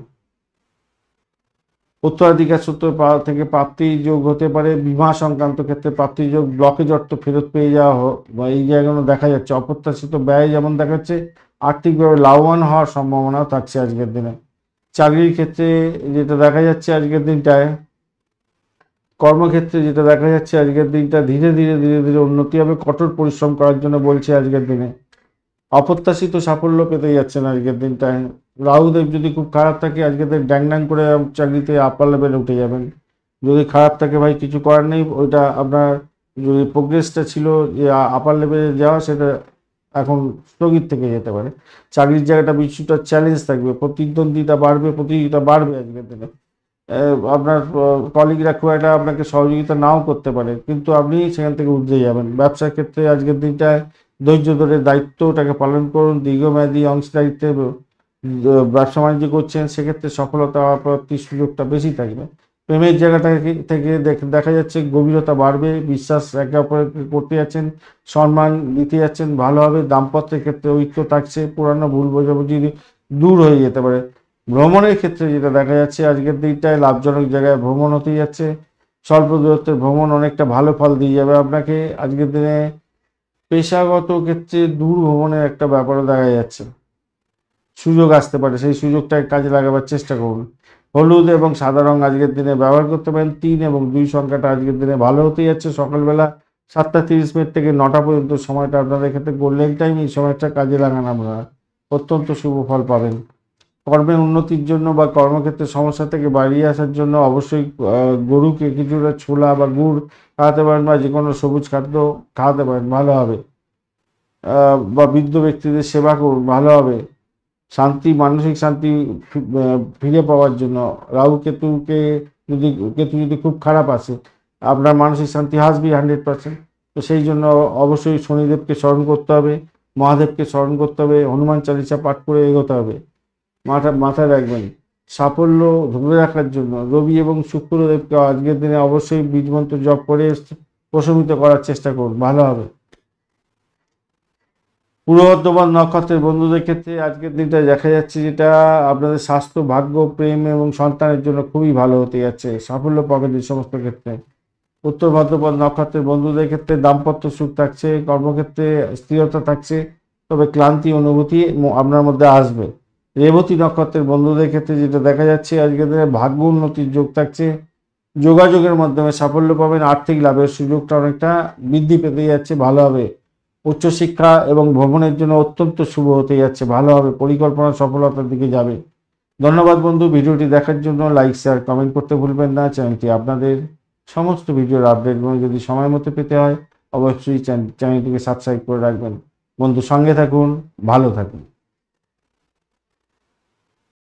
Speaker 1: উত্তরাধিকার সূত্র থেকে প্রাপ্তির যোগ হতে পারে, বিমা সংক্রান্ত ক্ষেত্রে প্রাপ্তির যোগ, ব্লকেজ অর্থ ফেরত পেয়ে যাওয়া হোক, বা এই জায়গাগুলো দেখা যাচ্ছে। অপ্রত্যাশিত ব্যয় যেমন দেখাচ্ছে, আর্থিকভাবে লাভবান হওয়ার সম্ভাবনাও থাকছে আজকের দিনে। চাকরির ক্ষেত্রে যেটা দেখা যাচ্ছে আজকের দিনটায়, কর্মক্ষেত্রে যেটা দেখা যাচ্ছে আজকের দিনটা, ধীরে ধীরে ধীরে ধীরে উন্নতি হবে, কঠোর পরিশ্রম করার জন্য বলছে আজকের দিনে। অপ্রত্যাশিত সাফল্য পেতে যাচ্ছেন আজকের দিনটায়। রাহুদেব যদি খুব খারাপ থাকে আজকের দিন ড্যাং ড্যাং করে চাকরিতে আপার লেভেলে উঠে যাবেন। যদি খারাপ থাকে ভাই কিছু করার নেই, ওইটা আপনার যদি প্রোগ্রেসটা ছিল যে আপার লেভেলে যাওয়া, সেটা এখন স্থগিত থেকে যেতে পারে। চাকরির জায়গাটা কিছুটা চ্যালেঞ্জ থাকবে, প্রতিদ্বন্দ্বিতা বাড়বে, প্রতিযোগিতা বাড়বে আজকের দিনে। আপনার কলিগরা খুব একটা আপনাকে সহযোগিতা নাও করতে পারে, কিন্তু আপনি সেখান থেকে উঠে যাবেন। ব্যবসার ক্ষেত্রে আজকের দিনটায় ধৈর্য ধরে দায়িত্বটাকে পালন করুন। দীর্ঘমেয়াদী অংশীদারিত্বে ব্যবসা বাণিজ্য করছেন, সেক্ষেত্রে সফলতা প্রাপ্তির সুযোগটা বেশি থাকবে। প্রেমের জায়গাটা থেকে দেখা যাচ্ছে গভীরতা বাড়বে, বিশ্বাস একে অপরকে করতে যাচ্ছেন, সম্মান দিতে যাচ্ছেন, ভালো হবে। দাম্পত্যের ক্ষেত্রে ঐক্য থাকছে, পুরানো ভুল বোঝাবুঝি দূর হয়ে যেতে পারে। ভ্রমণের ক্ষেত্রে যেটা দেখা যাচ্ছে আজকের দিনটায় লাভজনক জায়গায় ভ্রমণ হতে যাচ্ছে। স্বল্প দূরত্বের ভ্রমণ অনেকটা ভালো ফল দিয়ে যাবে আপনাকে আজকের দিনে। পেশাগত ক্ষেত্রে দূর ভ্রমণের একটা ব্যাপারও দেখা যাচ্ছে, সুযোগ আসতে পারে, সেই সুযোগটাকে কাজে লাগাবার চেষ্টা করুন। হলুদ এবং সাদা রং আজকের দিনে ব্যবহার করতে পারেন। 3 এবং 2 সংখ্যাটা আজকের দিনে ভালো হতে যাচ্ছে। সকালবেলা 7:30 থেকে 9টা পর্যন্ত সময়টা আপনাদের ক্ষেত্রে গোল্ডেন টাইম। এই সময়টা কাজে লাগান, আপনারা অত্যন্ত শুভ ফল পাবেন। কর্মের উন্নতির জন্য বা কর্মক্ষেত্রে সমস্যা থেকে বেরিয়ে আসার জন্য অবশ্যই গরুকে কিছুটা ছোলা বা গুড় খাওয়াতে পারেন, বা যে কোনো সবুজ খাদ্য খাওয়াতে পারেন, ভালো হবে। বা বৃদ্ধ ব্যক্তিদের সেবা করুন, ভালো হবে। শান্তি, মানসিক শান্তি ফিরে পাওয়ার জন্য রাহু কেতুকে কেতু যদি খুব খারাপ আসে, আপনার মানসিক শান্তি আসবে 100%। তো সেই জন্য অবশ্যই শনিদেবকে স্মরণ করতে হবে, মহাদেবকে স্মরণ করতে হবে, হনুমান চালিসা পাঠ করে এগোতে হবে। মাথায় রাখবেন, সাফল্য ধরে রাখার জন্য রবি এবং শুক্রদেবকে আজকের দিনে অবশ্যই বীজ মন্ত্র জপ করে প্রশমিত করার চেষ্টা করুন, ভালো হবে। পূর্ব বর্ধমান নক্ষত্রের বন্ধুদের ক্ষেত্রে আজকের দিনটা দেখা যাচ্ছে যেটা আপনাদের স্বাস্থ্য, ভাগ্য, প্রেম এবং সন্তানের জন্য খুবই ভালো হতে যাচ্ছে, সাফল্য পাবেন এই সমস্ত ক্ষেত্রে। উত্তর ভাদ্রপদ নক্ষত্রের বন্ধুদের ক্ষেত্রে দাম্পত্য সুখ থাকছে, কর্মক্ষেত্রে স্থিরতা থাকছে, তবে ক্লান্তি অনুভূতি আপনার মধ্যে আসবে। রেবতী নক্ষত্রের বন্ধুদের ক্ষেত্রে যেটা দেখা যাচ্ছে আজকের দিনে ভাগ্য উন্নতির যোগ থাকছে, যোগাযোগের মাধ্যমে সাফল্য পাবেন, আর্থিক লাভের সুযোগটা অনেকটা বৃদ্ধি পেতে যাচ্ছে, ভালো হবে। উচ্চশিক্ষা এবং ভ্রমণের জন্য অত্যন্ত শুভ হতে যাচ্ছে, ভালো হবে, পরিকল্পনা সফলতার দিকে যাবে। ধন্যবাদ বন্ধু, ভিডিওটি দেখার জন্য লাইক, শেয়ার, কমেন্ট করতে ভুলবেন না। চ্যানেলটি আপনাদের সমস্ত ভিডিওর আপডেটগুলো যদি সময় মতো পেতে হয় অবশ্যই চ্যানেলটিকে সাবস্ক্রাইব করে রাখবেন। বন্ধু, সঙ্গে থাকুন, ভালো থাকুন।